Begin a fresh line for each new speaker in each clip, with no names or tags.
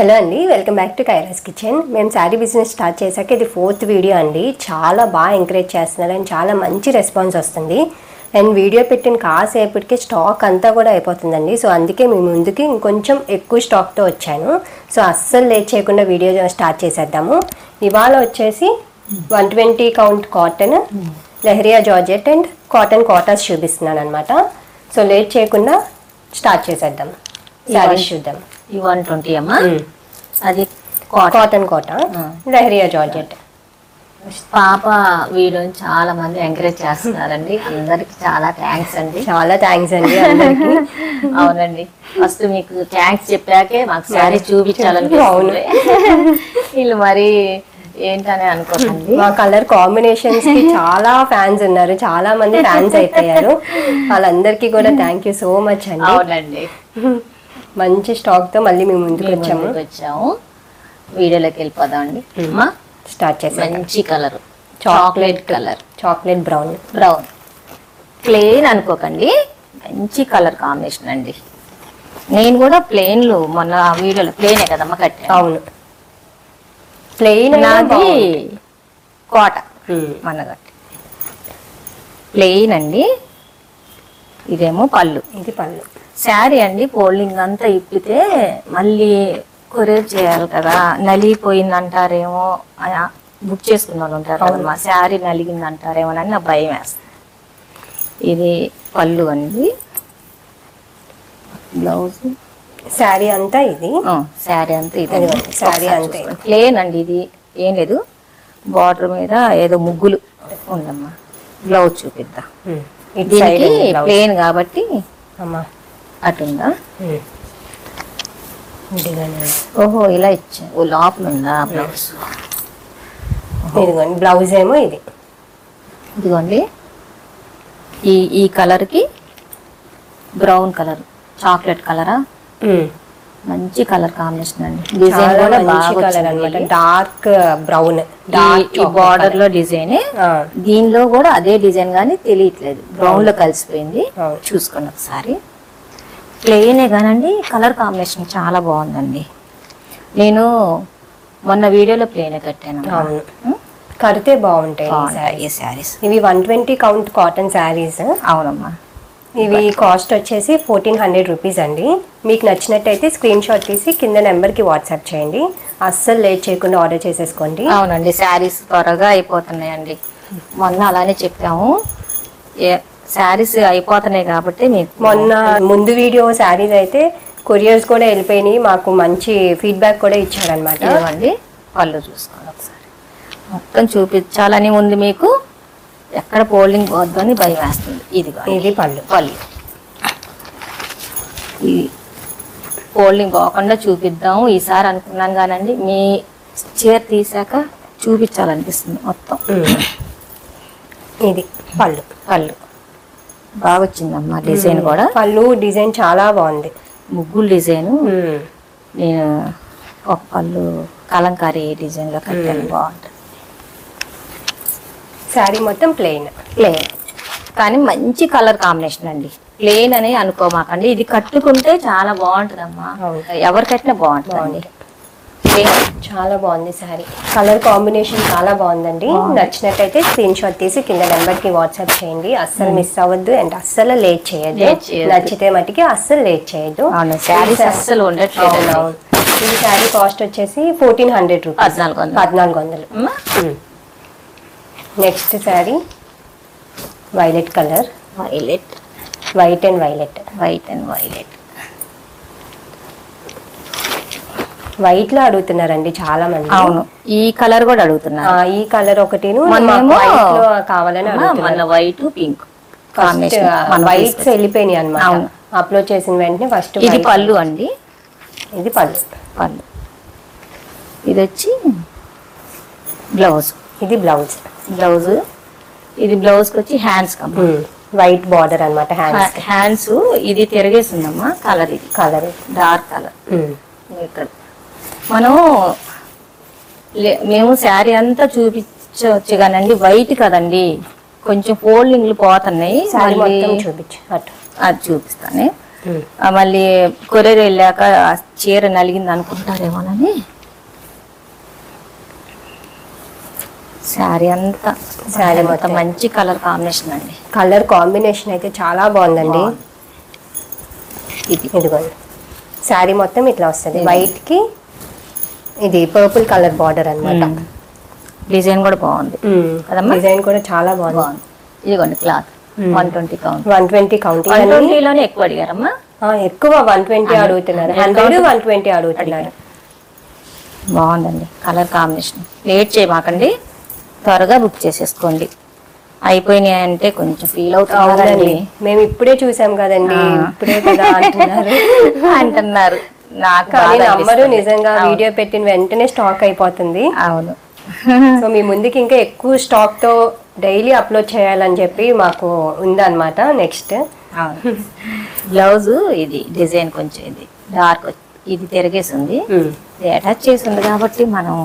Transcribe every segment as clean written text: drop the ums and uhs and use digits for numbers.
Hello అండి, welcome back to కైరాస్ kitchen. మేము sari business start చేశాక ఇది 4th వీడియో అండి. చాలా బాగా ఎంకరేజ్ చేస్తున్నారు అండ్ చాలా మంచి రెస్పాన్స్ వస్తుంది. అండ్ వీడియో పెట్టిన కాసేపటికి స్టాక్ అంతా కూడా అయిపోతుందండి. సో అందుకే మేము ముందుకి ఇంకొంచెం ఎక్కువ స్టాక్తో వచ్చాను. సో అస్సలు లేట్ చేయకుండా వీడియో స్టార్ట్ చేసేద్దాము. ఇవాళ వచ్చేసి 120 కౌంట్ కాటన్, లెహరియా జార్జెట్ అండ్ కాటన్ కోటాస్ చూపిస్తున్నాను అనమాట. సో లేట్ చేయకుండా స్టార్ట్ చేసేద్దాం. శారీస్ చూద్దాం.
120 అమ్మా. అది
కాటన్ కోట, లెహరియా జార్జెట్.
పాప వీడియోని చాలా మంది ఎంకరేజ్ చేస్తున్నారండి. అందరికి చాలా థ్యాంక్స్ అండి.
చాలా థ్యాంక్స్ అండి అందరికి.
అవునండి, ఫస్ట్ మీకు థ్యాంక్స్ చెప్పాకే మాకు శారీ చూపించాలని. అవును, వీళ్ళు మరి ఏంటనే అనుకోకండి.
మా కలర్ కాంబినేషన్స్ కి చాలా ఫ్యాన్స్ ఉన్నారు, చాలా మంది ఫ్యాన్స్ అయిపోయారు. వాళ్ళందరికీ కూడా థ్యాంక్ యూ సో మచ్ అండి.
అవునండి,
మంచి స్టాక్ తో మళ్ళీ మేము ముందుకు
వచ్చాము. వీడియోలోకి వెళ్ళిపోదాం అండి.
స్టార్ట్ చేసాం.
మంచి colour, chocolate colour,
chocolate brown.
Plain అనుకోకండి, మంచి కలర్ కాంబినేషన్ అండి. నేను కూడా ప్లెయిన్లు మొన్న వీడియోలో ప్లెయినే కదమ్మా కట్టాను.
అవును, ప్లెయిన్.
నాది కోట మనగట్టి ప్లెయిన్ అండి. ఇదేమో పళ్ళు,
ఇది పళ్ళు.
శారీ అండి ఫోల్డింగ్ అంతా ఇప్పితే మళ్ళీ కొరియర్ చేయాలి కదా, నలిగిపోయింది అంటారేమో, బుక్ చేసుకున్న వాళ్ళు ఉంటారు కదమ్మా, శారీ నలిగింది అంటారేమో అని నా భయం వేస్తుంది. ఇది పళ్ళు అండి. బ్లౌజ్,
శారీ అంతా ఇది.
శారీ అంతా ఇది.
శారీ అంతా
ప్లేన్ అండి, ఇది ఏం లేదు. బార్డర్ మీద ఏదో ముగ్గులు ఉందమ్మా. బ్లౌజ్ చూపిద్దాం. దీనికి ప్లేన్ కాబట్టి అటుందా. ఓహో, ఇలా ఇచ్చా. ఓ లోపల ఉందా బ్లౌజ్.
ఇదిగోండి బ్లౌజ్ ఏమో ఇది.
ఇదిగోండి ఈ కలర్ కి బ్రౌన్ కలర్, చాక్లెట్ కలరా, మంచి కలర్ కాంబినేషన్ అండి. డిజైన్ కూడా మంచి కలర్ అన్నమాట,
డార్క్ బ్రౌన్.
ఈ బార్డర్ లో డిజైన్, దీనిలో కూడా అదే డిజైన్ గానీ తెలియట్లేదు, బ్రౌన్ లో కలిసిపోయింది. చూసుకోండి ఒకసారి. ప్లెయినే కానండి, కలర్ కాంబినేషన్ చాలా బాగుందండి. నేను మొన్న వీడియోలో ప్లెయిన్ కట్టాను.
కడితే బాగుంటాయి
ఈ శారీస్.
ఇవి 120 కౌంట్ కాటన్ శారీస్.
అవునమ్మా.
ఇవి కాస్ట్ వచ్చేసి 1400 రూపీస్ అండి. మీకు నచ్చినట్టయితే స్క్రీన్ షాట్ తీసి కింద నెంబర్కి వాట్సాప్ చేయండి. అస్సలు లేట్ చేయకుండా ఆర్డర్ చేసేసుకోండి.
అవునండి, శారీస్ త్వరగా అయిపోతున్నాయండి. మొన్న అలానే చెప్పాము, శారీస్ అయిపోతున్నాయి కాబట్టి. మీకు
మొన్న ముందు వీడియో శారీస్ అయితే కొరియర్స్ కూడా వెళ్ళిపోయినాయి, మాకు మంచి ఫీడ్బ్యాక్ కూడా ఇచ్చారనమాట.
ఇవ్వండి, పళ్ళు చూసుకోండి ఒకసారి. మొత్తం చూపించాలని ఉంది మీకు, ఎక్కడ ఫోల్డింగ్ పోద్దు అని భయం వేస్తుంది. ఇది పళ్ళు. ఈ ఫోల్డింగ్ పోకుండా చూపిద్దాము ఈసారి అనుకున్నాను కానండి, మీ చీర తీసాక చూపించాలనిపిస్తుంది మొత్తం.
ఇది పళ్ళు
బాగా వచ్చిందమ్మా. డిజైన్ కూడా
పళ్ళు డిజైన్ చాలా బాగుంది,
ముగ్గులు డిజైన్. నేను ఒక పళ్ళు కలంకారీ డిజైన్ లో కట్టాను, బాగుంటుంది.
శారీ మొత్తం ప్లెయిన్
కానీ మంచి కలర్ కాంబినేషన్ అండి. ప్లెయిన్ అని అనుకోమాకండి, ఇది కట్టుకుంటే చాలా బాగుంటుందమ్మా. ఎవరు కట్టినా బాగుంటుంది.
చాలా బాగుంది శారీ, కలర్ కాంబినేషన్ చాలా బాగుందండి. నచ్చినట్టయితే స్క్రీన్ షాట్ తీసి కింద నెంబర్ కి వాట్సాప్ చేయండి. అస్సలు మిస్ అవ్వద్దు అండ్ అస్సలు లేట్ చేయద్దు. నచ్చితే మటుకి అస్సలు లేట్ చేయొద్దు.
అస్సలు ఉండట్లేదు.
ఈ శారీ కాస్ట్ వచ్చేసి 1400 rupees, 1400. Next sari violet colour, white and violet. White లో అడుగుతున్నారండి చాలా మంది.
అవును, ఈ కలర్ కూడా అడుగుతున్నారు.
ఈ కలర్ ఒకటి కావాలని
మన వైట్ పింక్
వైట్స్ వెళ్ళిపోయినాయి అన్నమాట. అప్లోడ్ చేసిన వెంటనే ఫస్ట్
ఇది పళ్ళు అండి.
ఇది పళ్ళు.
ఇది వచ్చి బ్లౌజ్.
ఇది బ్లౌజ్.
ఇది బ్లౌజ్ కి వచ్చి హ్యాండ్స్
వైట్ బార్డర్ అనమాట.
హ్యాండ్స్ ఇది తిరిగేసిందమ్మా. కలర్, ఇది కలర్ డార్క్ కలర్. ఇక్కడ మేము శారీ అంతా చూపించవచ్చు కానండి, వైట్ కదండి, కొంచెం ఫోల్డింగ్లు పోతున్నాయి.
చూపించు,
అది చూపిస్తాను. మళ్ళీ కొరియర్ వెళ్ళాక ఆ చీర నలిగింది అనుకుంటారేమోనని శారీ అంతా మొత్తం మంచి కలర్ కాంబినేషన్ అండి.
కలర్ కాంబినేషన్ అయితే చాలా బాగుందండి. ఇదిగోండి శారీ మొత్తం ఇట్లా వస్తుంది, వైట్ కి ఇది పర్పుల్ కలర్ బార్డర్ అన్నమాట.
డిజైన్ కూడా బాగుంది కదమ్మా,
డిజైన్ కూడా చాలా బాగుంది.
ఇదిగోండి క్లాత్ 120 కౌంట్.
120 కౌంట్.
120లోనే ఎక్కువ అడిగారమ్మా,
ఎక్కువ 120 అడుగుతున్నారు, 100 120 అడుగుతున్నారు.
బాగుందండి కలర్ కాంబినేషన్. లేట్ చేయమాకండి, త్వరగా బుక్ చేసేసుకోండి. అయిపోయినాయి అంటే కొంచెం ఫీల్ అవుతుంది.
మేము ఇప్పుడే చూసాం కదండి, ఇప్పుడే కదా
అంటున్నారు. నాకు
కానీ నమ్మరు, నిజంగా వీడియో పెట్టిన వెంటనే స్టాక్ అయిపోతుంది.
అవును.
సో మీ ముందుకి ఇంకా ఎక్కువ స్టాక్ తో డైలీ అప్లోడ్ చేయాలని చెప్పి మాకు ఉందన్నమాట. నెక్స్ట్
బ్లౌజ్ ఇది డిజైన్ కొంచెం ఇది డార్క్, ఇది తిరిగేసి ఉంది, ఇది అటాచ్ చేసి ఉంది కాబట్టి మనం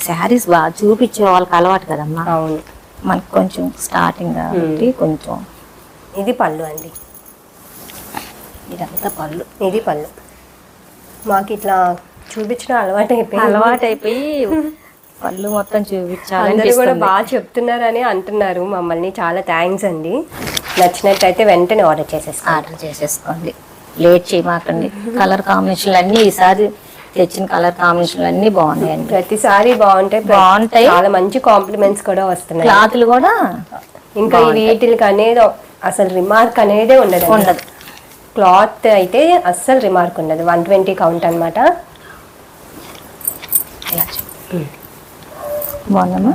శారీస్ బాగా చూపించే వాళ్ళకి అలవాటు కదమ్మా.
అవును,
మనకు కొంచెం స్టార్టింగ్ కాబట్టి కొంచెం.
ఇది పళ్ళు అండి,
ఇదంతా పళ్ళు.
ఇది పళ్ళు. మాకు ఇట్లా చూపించడం అలవాటు అయిపోయి
పళ్ళు మొత్తం చూపించాలి.
అందరూ కూడా బాగా చెప్తున్నారని అంటున్నారు మమ్మల్ని. చాలా థ్యాంక్స్ అండి. నచ్చినట్టయితే వెంటనే ఆర్డర్
చేసేసుకోండి. లేట్ చేయమాకండి. కలర్ కాంబినేషన్లు అన్నీ ఈసారి తెచ్చిన కలర్ కాంబినేషన్లు అన్నీ బాగున్నాయండి.
ప్రతిసారి బాగుంటాయి. చాలా మంచి కాంప్లిమెంట్స్ కూడా వస్తున్నాయి.
క్లాత్లు కూడా
ఇంకా వీటికి అనేది అసలు రిమార్క్ అనేదే ఉండదు. క్లాత్ అయితే అస్సలు రిమార్క్ ఉండదు. 120 కౌంట్ అనమాట.
బాగుందమ్మా.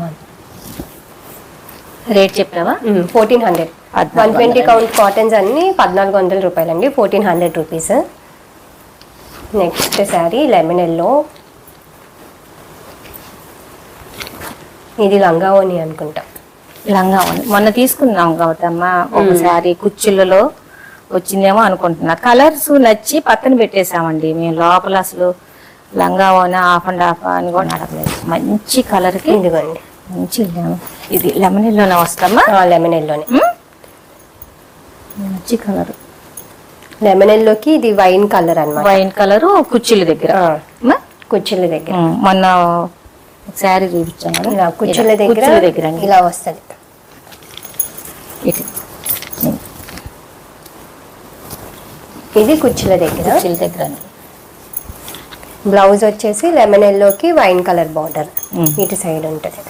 రేట్ చెప్పావా?
1400. 120 కౌంట్ కాటన్స్ అన్ని 1400 రూపాయలండి, 1400 rupees. Next sari lemon yellow. ఇది లంగావోని అనుకుంటా.
లంగావోని మొన్న తీసుకున్నాం కాబట్టి అమ్మా, ఒక శారీ కుచ్చులలో వచ్చిందేమో అనుకుంటున్నా. కలర్స్ నచ్చి పక్కన పెట్టేసామండి మేము. లోపల అసలు లంగావోని హాఫ్ అండ్ హాఫ్ అని కూడా అడగలేదు. మంచి కలర్కి
ఇదిగోండి,
మంచి ఇది లెమన్ ఎల్లోనే వస్తామా?
లెమన్ ఎల్లోనే
మంచి కలర్.
లెమన్ ఎల్లోకి ఇది వైన్ కలర్ అన్నమాట.
వైన్ కలర్ కుచ్చిళ్ళ దగ్గర,
కుచ్చిళ్ళ దగ్గర
మొన్న శారీ చూపించాను కదా,
కుచ్చిళ్ళ దగ్గర ఇలా వస్తుంది. ఇది కుచ్చిళ్ళ దగ్గర. బ్లౌజ్ వచ్చేసి లెమన్ ఎల్లోకి వైన్ కలర్ బార్డర్ ఇటు సైడ్ ఉంటుంది.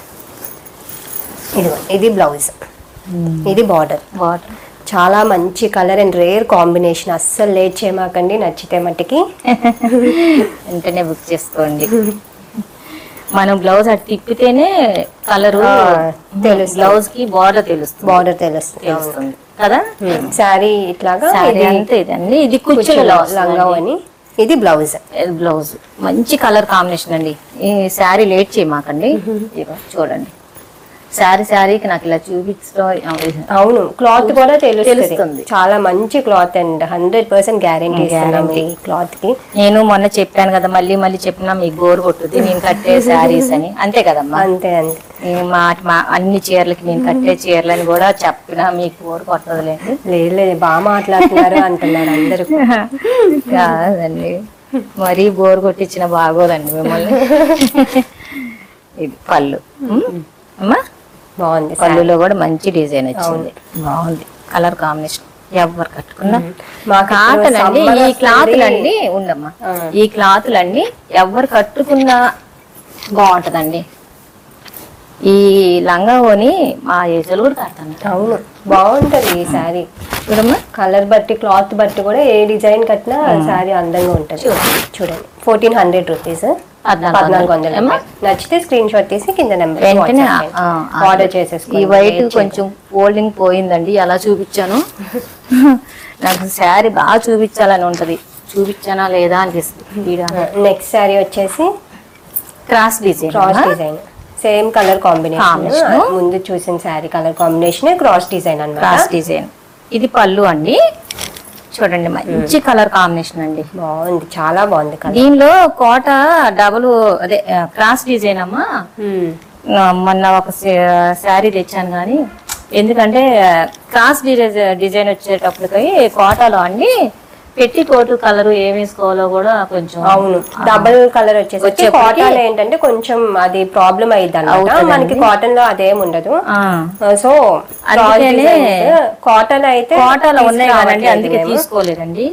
ఇది బ్లౌజ్, ఇది బార్డర్. చాలా మంచి కలర్ అండ్ రేర్ కాంబినేషన్. అస్సలు లేట్ చేయమాకండి, నచ్చితే మట్టికి
వెంటనే బుక్ చేసుకోండి. మనం బ్లౌజ్ అటు తిప్పితేనే కలర్ తెలుస్తుంది, బ్లౌజ్ కి బార్డర్ తెలుస్తుంది కదా.
శారీ ఇట్లాగా
ఇదండి. ఇది కుచ్చులలో
లంగావోని, ఇది బ్లౌజ్.
మంచి కలర్ కాంబినేషన్ అండి. ఈ శారీ లేట్ చేయమాకండి. చూడండి శారీకి నాకు ఇలా చూపించడం.
అవును, క్లాత్ కూడా తెలుస్తుంది. చాలా మంచి క్లాత్ అండ్ 100% గ్యారంటీ ఈ క్లాత్ కి.
నేను మొన్న చెప్పాను కదా, మళ్ళీ చెప్పినా మీకు బోర్ కొట్టుద్ది నేను కట్టే శారీస్ అని. అంతే కదమ్మా?
అంతే.
మా అన్ని చీరలకి నేను కట్టే చీరలని కూడా చెప్పినా మీకు బోర్ కొట్టదులేండి.
లేదు, బాగా మాట్లాడుతున్నారు అంటున్నారు అందరూ.
కాదండి, మరీ బోర్ కొట్టించిన బాగోదండి మిమ్మల్ని. ఇది పళ్ళు అమ్మా, బాగుంది. పళ్ళులో కూడా మంచి డిజైన్ వచ్చింది, బాగుంది కలర్ కాంబినేషన్. ఎవరు కట్టుకున్నా కాటన్ అండి. ఈ క్లాతులండి ఉండమ్మా, ఈ క్లాతులండి ఎవరు కట్టుకున్నా బాగుంటదండి. ఈ లంగావోని మా ఏజలు కూడా కడతాను.
అవును, బాగుంటది ఈ శారీ. చూడమ్మా, కలర్ బట్టి క్లాత్ బట్టి కూడా ఏ డిజైన్ కట్టినా శారీ అందంగా ఉంటుంది. చూడండి, 1400 రూపీస్, 1400. నచ్చితే స్క్రీన్ షాట్ తీసి కింద నెంబర్ వెంటనే ఆర్డర్ చేసేసుకో.
ఈ వైట్ కొంచెం ఫోల్డింగ్ పోయిందండి, ఎలా చూపించాను. నాకు శారీ బాగా చూపించాలని ఉంటది, చూపించానా లేదా అనిపిస్తుంది.
నెక్స్ట్ శారీ వచ్చేసి
cross design,
same colour combination. ముందు చూసిన sari colour combination cross design అన్నమాట.
Cross design. ఇది పళ్ళు అండి. చూడండి, మంచి కలర్ కాంబినేషన్ అండి,
బాగుంది, చాలా బాగుంది.
దీనిలో కోట డబుల్ అదే క్రాస్ డిజైన్ అమ్మా. మొన్న ఒక శారీ తెచ్చాను కానీ, ఎందుకంటే క్రాస్ డిజైన్ వచ్చేటప్పటికి కోటాలో అండి పెట్టి కోటు కలర్ ఏం వేసుకోవాలో కూడా కొంచెం
అవును, డబుల్ కలర్ వచ్చేసి కాటన్ ఏంటంటే కొంచెం అది ప్రాబ్లం అయ్యింది అనమాట. మనకి కాటన్ లో అదేం ఉండదు. సో కాటన్ అయితే
కాటన్ ఉన్నాయి కదండి, అందుకే తీసుకోలేదండి.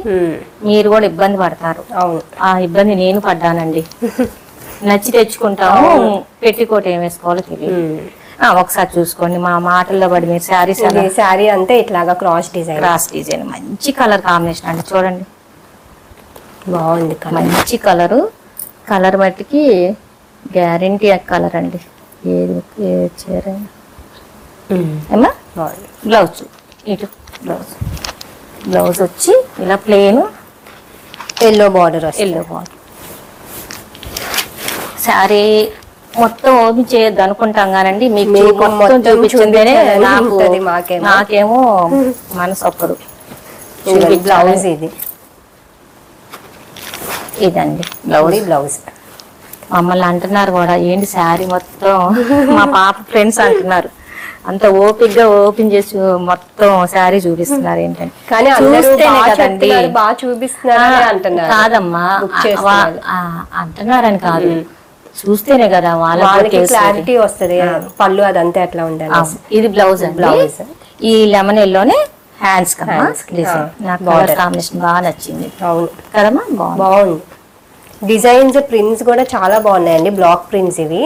మీరు కూడా ఇబ్బంది పడతారు.
అవును,
ఆ ఇబ్బంది నేను పడ్డానండి. నచ్చి తెచ్చుకుంటాము, పెట్టికోట ఏం వేసుకోవాలో తెలియదు. ఒకసారి చూసుకోండి, మా మాటల్లో పడి మీరు
శారీ అంతే ఇట్లాగా క్రాస్ డిజైన్
మంచి కలర్ కాంబినేషన్ అండి. చూడండి
బాగుంది,
మంచి కలర్ మట్టికి గ్యారంటీ కలర్ అండి. ఏది చీర ఏమా బ్లౌజ్, ఇటు బ్లౌజ్ వచ్చి ఇలా ప్లెయిన్
ఎల్లో బార్డర్ శారీ
మొత్తం ఓపెన్ చేయొద్దు అనుకుంటాం కానండి, మీకు మొత్తం చూపించిందేనే నాకేమో మనసు ఒక్కదు.
బ్లౌజ్
ఇదండి
బ్లౌజ్.
మమ్మల్ని అంటున్నారు కూడా, ఏంటి శారీ మొత్తం మా పాప ఫ్రెండ్స్ అంటున్నారు, అంత ఓపిక్ గా ఓపెన్ చేసి మొత్తం శారీ చూపిస్తున్నారు ఏంటంటే.
కానీ చూస్తేనే కదండి బాగా చూపిస్తున్నారు
కాదమ్మా, అంటున్నారని కాదు, చూస్తేనే కదా
వాళ్ళకి క్లారిటీ వస్తుంది. పళ్ళు అదంతా ఎట్లా ఉండాలి.
ఇది బ్లౌజ్ ఈ లెమన్ ఎల్లోనే హ్యాండ్స్ కాంబినేషన్ బాగా నచ్చింది.
అవును
కదమ్మా,
బాగుంది. డిజైన్స్ ప్రింట్స్ కూడా చాలా బాగున్నాయండి, బ్లాక్ ప్రింట్స్ ఇవి.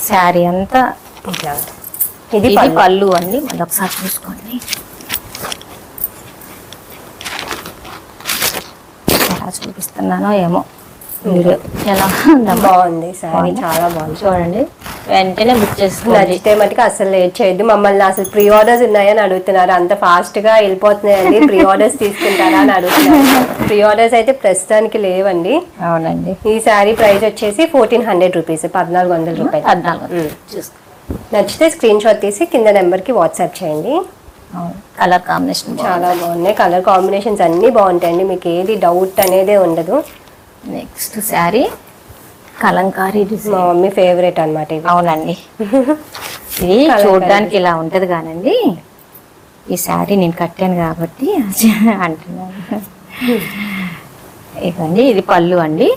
శారీ అంతా ఇది పళ్ళు అండి. మళ్ళీ ఒకసారి చూసుకోండి, ఎలా చూపిస్తున్నానో ఏమో. ఎలా
బాగుంది శారీ, చాలా బాగుంది.
చూడండి, వెంటనే బుక్ చేసుకోండి.
నచ్చితే మటుకు అసలు లేట్ చేయొద్దు. మమ్మల్ని అసలు ప్రీ ఆర్డర్స్ ఉన్నాయని అడుగుతున్నారు, అంత ఫాస్ట్ గా వెళ్ళిపోతున్నాయండి, ప్రీ ఆర్డర్స్ తీసుకుంటారా అని అడుగుతున్నారు. ప్రీ ఆర్డర్స్ అయితే ప్రస్తుతానికి లేవండి.
అవునండి.
ఈ శారీ ప్రైస్ వచ్చేసి 1400 రూపీస్, 1400 రూపాయలు.
1400.
నచ్చితే స్క్రీన్ షాట్ తీసి కింద నెంబర్ కి వాట్సాప్ చేయండి.
కలర్ కాంబినేషన్
చాలా బాగున్నాయి, కలర్ కాంబినేషన్స్ అన్ని బాగుంటాయండి, మీకు ఏది డౌట్ అనేదే ఉండదు.
నెక్స్ట్ శారీ కలంకారీ డిజైన్,
మా మమ్మీ ఫేవరెట్ అనమాట ఇది.
అవునండి, ఇది చూడడానికి ఇలా ఉంటది కానండి, ఈ శారీ నేను కట్టాను కాబట్టి అంటున్నాను. ఇదండి, ఇది పళ్ళు అండి.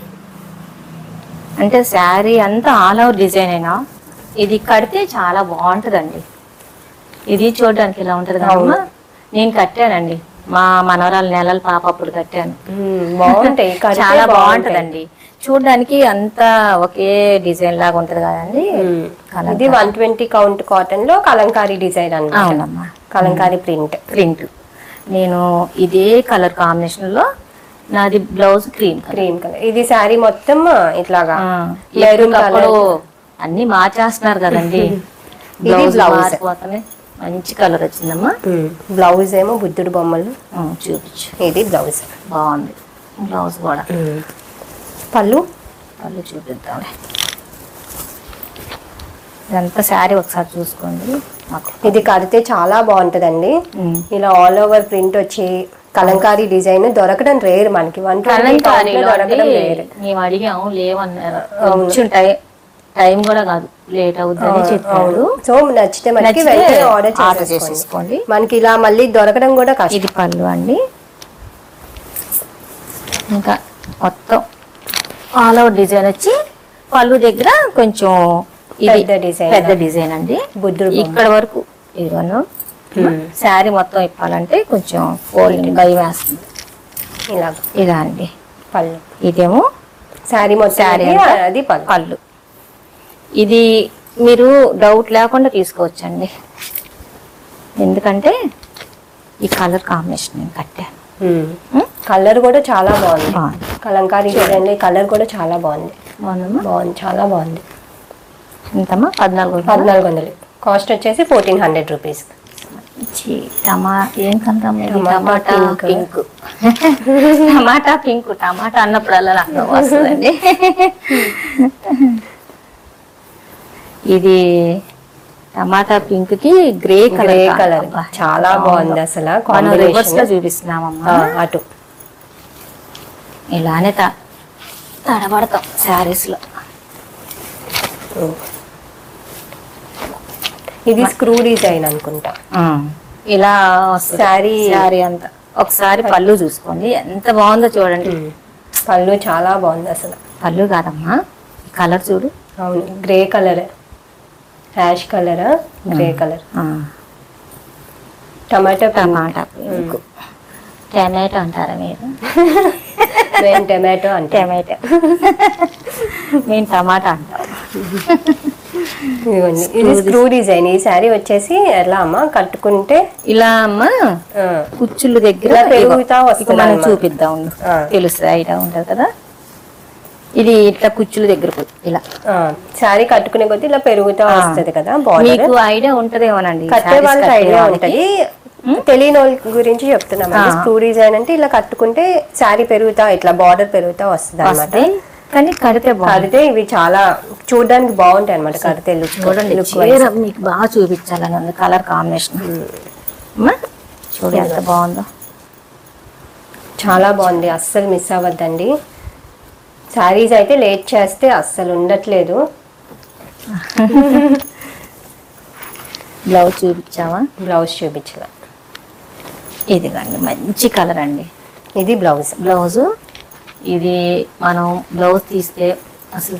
అంటే శారీ అంతా ఆల్ ఓవర్ డిజైన్ అయినా ఇది కడితే చాలా బాగుంటదండి. ఇది చూడడానికి ఇలా ఉంటది కదా, నేను కట్టానండి, మా మనవరాలు నెలల పాప అప్పుడు కట్టాను.
బాగుంటాయి,
చాలా బాగుంటదండి. చూడడానికి అంతా ఒకే డిజైన్ లాగా ఉంటది కదండి.
ఇది 120 కౌంట్ కాటన్ లో కలంకారీ డిజైన్ అన్నమాట.
అవునమ్మా,
కలంకారీ ప్రింట్.
నేను ఇదే కలర్ కాంబినేషన్ లో, నాది బ్లౌజ్ క్రీమ్
కలర్. ఇది శారీ మొత్తం ఇట్లాగా
మెరూన్ కలర్. అన్ని మార్చేస్తున్నారు కదండి. బ్లౌజ్ మారిపోతానే మంచి కలర్ వచ్చిందమ్మా.
బ్లౌజ్ ఏమో బుద్ధుడు బొమ్మలు
చూపించు.
ఇది బ్లౌజ్
బాగుంది, బ్లౌజ్ కూడా.
పళ్ళు
చూపిద్దాం. ఇదంతా శారీ ఒకసారి చూసుకోండి.
ఇది కడితే చాలా బాగుంటదండి. ఇలా ఆల్ ఓవర్ ప్రింట్ వచ్చి కలంకారీ డిజైన్ దొరకడం రేర్ మనకి. దొరకడం రేర్.
మేము అడిగాము, లేవన్నారు. టైం కూడా కాదు, లేట్ అవుతుందని చెప్పారు.
సో నచ్చితే మనకి వెంటనే ఆర్డర్ చేసేసుకోండి. మనకి ఇలా మళ్ళీ దొరకడం కూడా కష్టం.
ఇది పళ్ళు అండి. ఇంకా మొత్తం ఆల్ ఓవర్ డిజైన్ వచ్చి పళ్ళు దగ్గర కొంచెం పెద్ద డిజైన్ అండి. బుద్ధుడు ఇక్కడ వరకు ఇదిగోను. శారీ మొత్తం ఇప్పాలంటే కొంచెం ఫోల్డింగ్ భయం వేస్తుంది. ఇలా అండి
పళ్ళు.
ఇదేమో
శారీ మొత్తం శారీ అది
పళ్ళు. ఇది మీరు డౌట్ లేకుండా తీసుకోవచ్చండి, ఎందుకంటే ఈ కలర్ కాంబినేషన్ నేను కట్టాను.
కలర్ కూడా చాలా బాగుంది. కలంకారీ డిజైన్ కలర్ కూడా చాలా బాగుంది. బాగుంది, చాలా బాగుంది.
ఎంతమ్మా?
1400. కాస్ట్ వచ్చేసి 1400 రూపీస్.
ఏం టమాటా పింక్. టమాటా పింక్, టమాటా అన్నప్పుడల్లా నాకు వస్తుందండి. ఇది టమాటా పింక్ కి గ్రే కలర్
చాలా బాగుంది అసలు.
రివర్స్ లో చూపిస్తున్నామమ్మా.
అటు
ఇలానే తడబడతాం శారీస్ లో.
ఇది స్క్రూ డిజైన్ అనుకుంటా.
ఇలా శారీ అంతా ఒకసారి పళ్ళు చూసుకోండి ఎంత బాగుందో చూడండి.
పళ్ళు చాలా బాగుంది అసలు.
పళ్ళు కాదమ్మా, కలర్ చూడు.
అవును, grey colour, ash colour, grey colour. Tomato
tomato tomato అంటారా మీరు?
మేము టమాటో అంటే
టమాటో మేము టమాటా అంటాం.
ఇది స్క్రూ డిజైన్. ఈ శారీ వచ్చేసి ఎలా అమ్మా కట్టుకుంటే
ఇలా అమ్మా కుచ్చుల దగ్గర
పెరుగుతా వస్తుంది.
మనం చూపిద్దాం, తెలుస్తుంది, ఐడియా ఉంటుంది కదా. ఇది ఇట్లా కుచ్చుల దగ్గర ఇలా
శారీ కట్టుకునే కొద్దీ ఇలా పెరుగుతా వస్తుంది కదా.
మీకు ఐడియా ఉంటదేమోనండి,
కట్టే వాళ్ళకి ఐడియా ఉంటది, తెలియని వాళ్ళ గురించి చెప్తున్నాం. స్క్రూ డిజైన్ అంటే ఇలా కట్టుకుంటే శారీ పెరుగుతా, ఇట్లా బార్డర్ పెరుగుతా వస్తుంది అనమాట.
కానీ కడితే
ఇవి చాలా చూడడానికి బాగుంటాయి అనమాట. కడితే
చూడండి, మీకు బాగా చూపించాలని ఉంది కలర్ కాంబినేషన్. చూడండి ఎంత బాగుందో,
చాలా బాగుంది. అస్సలు మిస్ అవ్వద్దండి. శారీస్ అయితే లేట్ చేస్తే అస్సలు ఉండట్లేదు.
బ్లౌజ్ చూపించావా?
బ్లౌజ్ చూపించలా.
ఇదిగండి మంచి కలర్ అండి.
ఇది బ్లౌజ్.
ఇది మనం బ్లౌజ్ తీస్తే అసలు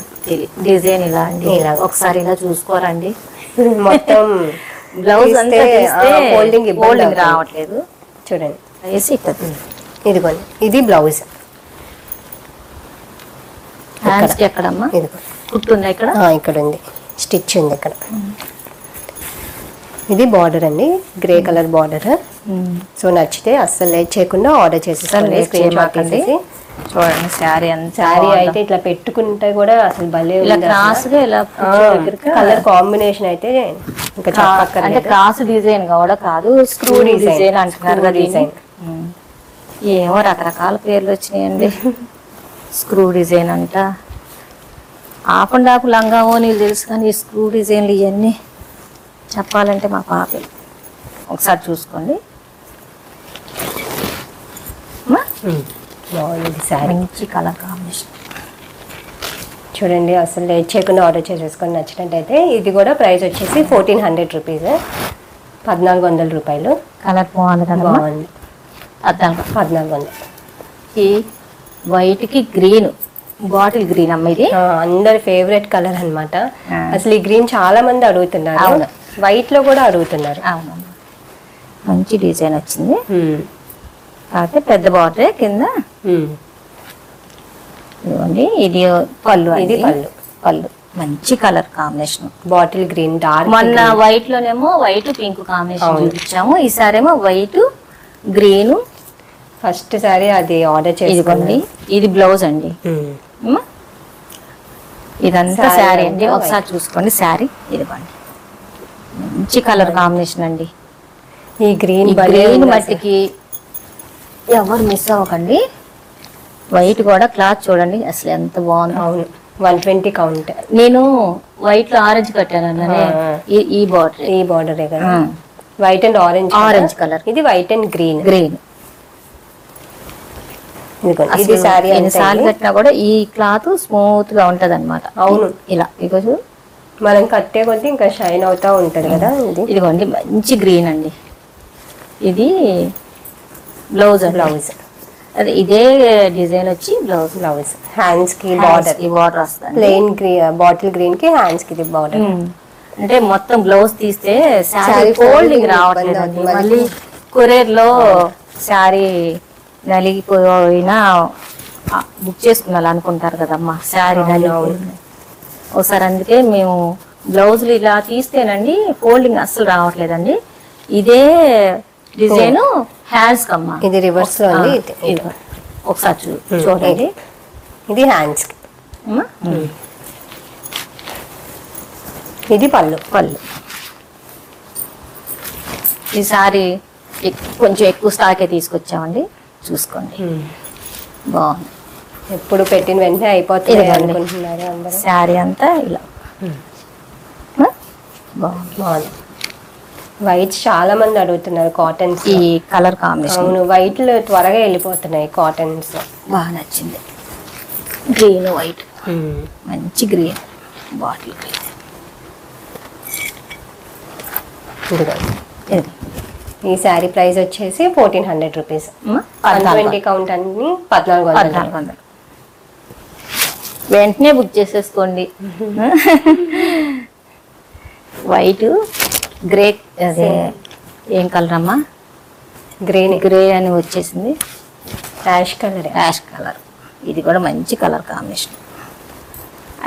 డిజైన్ ఇలా అండి, ఒకసారి ఇలా చూసుకోరండి.
మొత్తం
బ్లౌజ్ అంతా
ఫోల్డింగ్
రావట్లేదు
చూడండి.
వేసి
ఇదిగోండి, ఇది బ్లౌజ్.
హ్యాండ్స్ కి ఎక్కడమ్మా? కుట్టుందా ఇక్కడ?
ఇక్కడ ఉంది, స్టిచ్ ఉంది ఇక్కడ. ఇది బార్డర్ అండి, గ్రే కలర్ బార్డర్. సో నచ్చితే అస్సలు లేట్ చేయకుండా ఆర్డర్ చేసేసుకోండి. స్క్రీన్ షాట్ తీసేసి
చూడండి. శారీ
అయితే ఇట్లా పెట్టుకుంటే కూడా అసలు భలే
కలర్
కాంబినేషన్ అయితే ఇంకా
అంటే క్రాస్ డిజైన్ కూడా కాదు, స్క్రూ డిజైన్ అంటున్నారు కదా. డిజైన్ ఏమో రకరకాల పేర్లు వచ్చినాయండి. స్క్రూ డిజైన్ అంట, హాఫ్ అండ్ హాఫ్ లంగావో నీళ్ళు తెలుసు, కానీ ఈ స్క్రూ డిజైన్లు ఇవన్నీ చెప్పాలంటే మా పాపే. ఒకసారి చూసుకోండి. మంచి కలర్ కాంబినేషన్
చూడండి. అసలు లేట్ చేయకుండా ఆర్డర్ చేసేసుకొని నచ్చినట్టయితే. ఇది కూడా ప్రైస్ వచ్చేసి 1400 రూపీస్, 1400 రూపాయలు.
కలర్ బాగుంది కదా,
బాగుంది. 1400.
ఈ వైట్ కి గ్రీన్, బాటిల్ గ్రీన్ అమ్మ, ఇది
అందరి ఫేవరెట్ కలర్ అన్నమాట. అసలు ఈ గ్రీన్ చాలా మంది అడుగుతున్నారు, వైట్ లో కూడా అడుగుతున్నారు.
అవునమ్మా, మంచి డిజైన్ వచ్చింది. కాకపోతే పెద్ద బార్డర్ కింద. ఇదిగోండి, ఇది పళ్ళు.
ఇది పళ్ళు
మంచి colour combination,
bottle green, dark.
మొన్న వైట్ లోనేమో వైట్ పింక్ కాంబినేషన్ చూపించాము, ఈసారేమో వైట్ గ్రీన్.
ఫస్ట్ సారీ అది ఆర్డర్ చేసుకోండి.
ఇది బ్లౌజ్ అండి. ఇదంతా శారీ అండి. ఒకసారి చూసుకోండి శారీ. ఇదిగోండి మంచి కలర్ కాంబినేషన్ అండి.
ఈ గ్రీన్
మట్టికి ఎవరు మిస్ అవ్వకండి. వైట్ కూడా క్లాత్ చూడండి అసలు ఎంత బాగుంది.
అవును, 120 కౌంట్.
నేను వైట్ లో ఆరెంజ్ కట్టాను అన్ననే. ఈ బార్డర్
కదా, వైట్ అండ్ ఆరెంజ్
కలర్.
ఇది వైట్ అండ్ గ్రీన్.
ఇది సారీ కట్టినా కూడా ఈ క్లాత్ స్మూత్ గా ఉంటది అనమాట.
అవును,
ఇలా ఇగో
మనం కట్టే కొద్దీ ఇంకా షైన్ అవుతా ఉంటది కదా.
ఇదిగోండి మంచి గ్రీన్ అండి. ఇది బ్లౌజ్. అదే ఇదే డిజైన్ వచ్చి
బ్లౌజ్ హ్యాండ్స్ కి బార్డర్
వస్తుంది.
ప్లెయిన్ బాటిల్ గ్రీన్ కి హ్యాండ్స్ కి బార్డర్.
అంటే మొత్తం బ్లౌజ్ తీస్తే శారీ ఫోల్డింగ్ రావట్లేదండి. మళ్ళీ కొరియర్ లో శారీ నలిగిపోయినా బుక్ చేసుకున్నాను అనుకుంటారు కదమ్మా, శారీ నలిగిపోయింది ఒకసారి. అందుకే మేము బ్లౌజులు ఇలా తీస్తేనండి ఫోల్డింగ్ అస్సలు రావట్లేదండి. ఇదే డిజైన్ హ్యాండ్స్ కమ్మా,
ఇది రివర్స్ లో ఉంది.
ఒకసారి చూడండి.
ఇది హ్యాండ్స్ కి. ఇది పళ్ళు.
ఈసారి కొంచెం ఎక్కువ స్టాకే తీసుకొచ్చామండి, చూసుకోండి. బాగుంది.
ఎప్పుడు పెట్టిన వెంటనే అయిపోతుంది అనుకుంటున్నారు అందరూ.
శారీ అంతా ఇలా బాగుంది.
వైట్ చాలా మంది అడుగుతున్నారు కాటన్స్.
ఈ కలర్ కాంబినేషన్.
అవును, వైట్ లో త్వరగా వెళ్ళిపోతున్నాయి కాటన్స్.
బాగా నచ్చింది. గ్రీన్ వైట్, మంచి గ్రీన్ బాటిల్ గ్రీన్.
ఈ శారీ ప్రైస్ వచ్చేసి 1400 రూపీస్. 120 కౌంట్ అన్ని 1400.
వెంటనే బుక్ చేసేసుకోండి. వైట్ గ్రే, అదే ఏం కలర్ అమ్మా? గ్రే అని వచ్చేసింది.
Ash colour.
ఇది కూడా మంచి కలర్ కాంబినేషన్.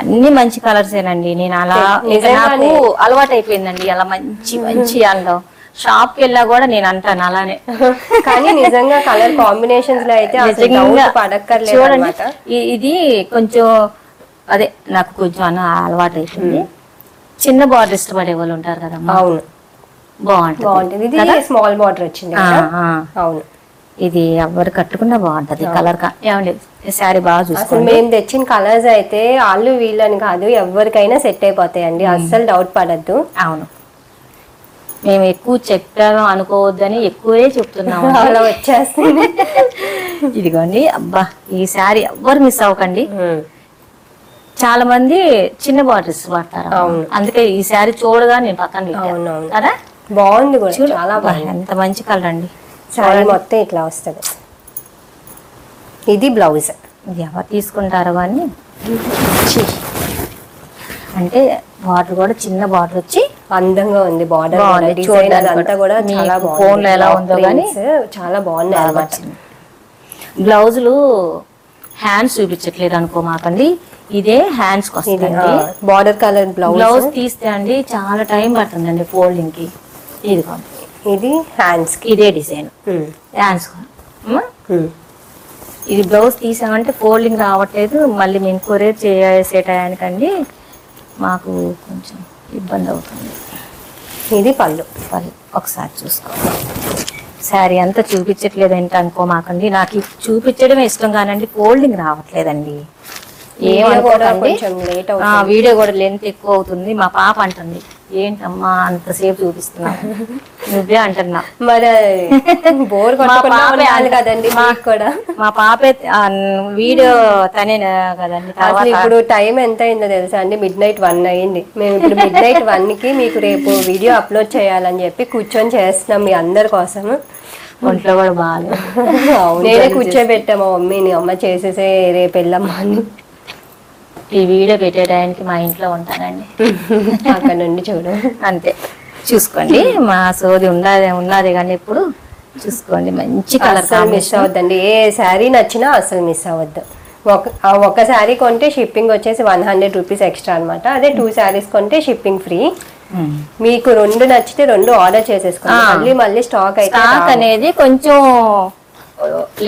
అన్ని మంచి కలర్సేనండి. నేను అలా నాకు అలవాటు అయిపోయిందండి అలా మంచి మంచి అనడం. షాప్ కి వెళ్ళా కూడా నేను అంటాను అలానే.
కానీ నిజంగా కలర్ కాంబినేషన్స్ లో అయితే
చూడండి, ఇది కొంచెం అదే నాకు కొంచెం అలవాటు అయిపోయింది. చిన్న బార్డర్ ఇష్టపడే వాళ్ళు ఉంటారు కదా.
అవును, బాగుంటుంది. ఇది స్మాల్ బార్డర్ వచ్చింది. అవును,
ఇది ఎవరు కట్టుకున్నా బాగుంటది కలర్. ఏమండి శారీ బాగా చూసుకోండి.
మేము తెచ్చిన కలర్స్ అయితే వాళ్ళు వీళ్ళని కాదు, ఎవరికైనా సెట్ అయిపోతాయండి. అస్సలు డౌట్ పడద్దు.
అవును, మేము ఎక్కువ చెప్పాము అనుకోవద్దని ఎక్కువే చెప్తున్నాము.
అలా వచ్చేస్తుంది.
ఇదిగోండి, అబ్బా ఈ శారీ ఎవ్వరు మిస్ అవ్వకండి. చాలా మంది చిన్న బాటిల్స్ వాడతారు. అందుకే ఈ శారీ చూడగా నేను పక్కన పెట్టాను కదా.
బాగుంది కూడా, చాలా బాగుంది.
ఎంత మంచి కలర్ అండి.
శారీ మొత్తం ఇట్లా వస్తుంది. ఇది బ్లౌజ్.
ఇది ఎవరు తీసుకుంటారో కానీ అంటే బార్డర్ కూడా చిన్న బార్డర్ వచ్చి
అందంగా ఉంది. బార్డర్ అంతా కూడా చాలా
ఫోన్ లో ఎలా ఉందో కానీ
చాలా బాగున్నాయి అన్నమాట.
బ్లౌజులు హ్యాండ్స్ చూపించట్లేదు అనుకోమాకండి, ఇదే హ్యాండ్స్ వస్తుంది.
బార్డర్ కలర్
బ్లౌజ్ తీస్తే అండి చాలా టైం పడుతుందండి ఫోల్డింగ్ కి.
ఇది హ్యాండ్స్ కి
ఇదే డిజైన్ హ్యాండ్స్. ఇది బ్లౌజ్ తీసామంటే ఫోల్డింగ్ రావట్లేదు. మళ్ళీ మేము కొరియర్ చేసే టయానికండి మాకు కొంచెం ఇబ్బంది అవుతుంది.
ఇది పళ్ళు.
ఒకసారి చూసుకోండి. శారీ అంతా చూపించట్లేదు ఏంటి అనుకోమాకండి, నాకు చూపించడం ఇష్టం కానండి ఫోల్డింగ్ రావట్లేదండి. వీడియో కూడా లెంత్ ఎక్కువ అవుతుంది. మా పాప అంటుంది, ఏంటమ్మా అంతసేపు చూపిస్తున్నా, నువ్వే అంటున్నా.
మరి బోర్ కదండి కూడా.
మా పాపే వీడియో తనే కదండి.
ఇప్పుడు టైం ఎంత అయిందో తెలుసా అండి? మిడ్-నైట్ 1 అయింది. మేము ఇప్పుడు మిడ్-నైట్ 1కి మీకు రేపు వీడియో అప్లోడ్ చేయాలని చెప్పి కూర్చొని చేస్తున్నాం మీ అందరి కోసం.
ఒంట్లో కూడా బాగాలేదు.
నేనే కూర్చోబెట్టా మా మమ్మీని, అమ్మ చేసేసే రేపు వెళ్ళమ్మా అని.
ఈ వీడియో పెట్టే టైంకి మా ఇంట్లో ఉంటానండి.
అక్కడ నుండి చూడు
అంతే. చూసుకోండి, మా సోది ఉన్నది కానీ ఇప్పుడు చూసుకోండి. మంచి కలర్
మిస్ అవ్వద్దండి. ఏ శారీ నచ్చినా అసలు మిస్ అవ్వద్దు. ఒక శారీ కొంటే షిప్పింగ్ వచ్చేసి 100 రూపీస్ ఎక్స్ట్రా అనమాట. అదే 2 శారీస్ కొంటే షిప్పింగ్ ఫ్రీ. మీకు 2 నచ్చితే 2 ఆర్డర్ చేసేసుకోండి. మళ్ళీ స్టాక్
అనేది కొంచెం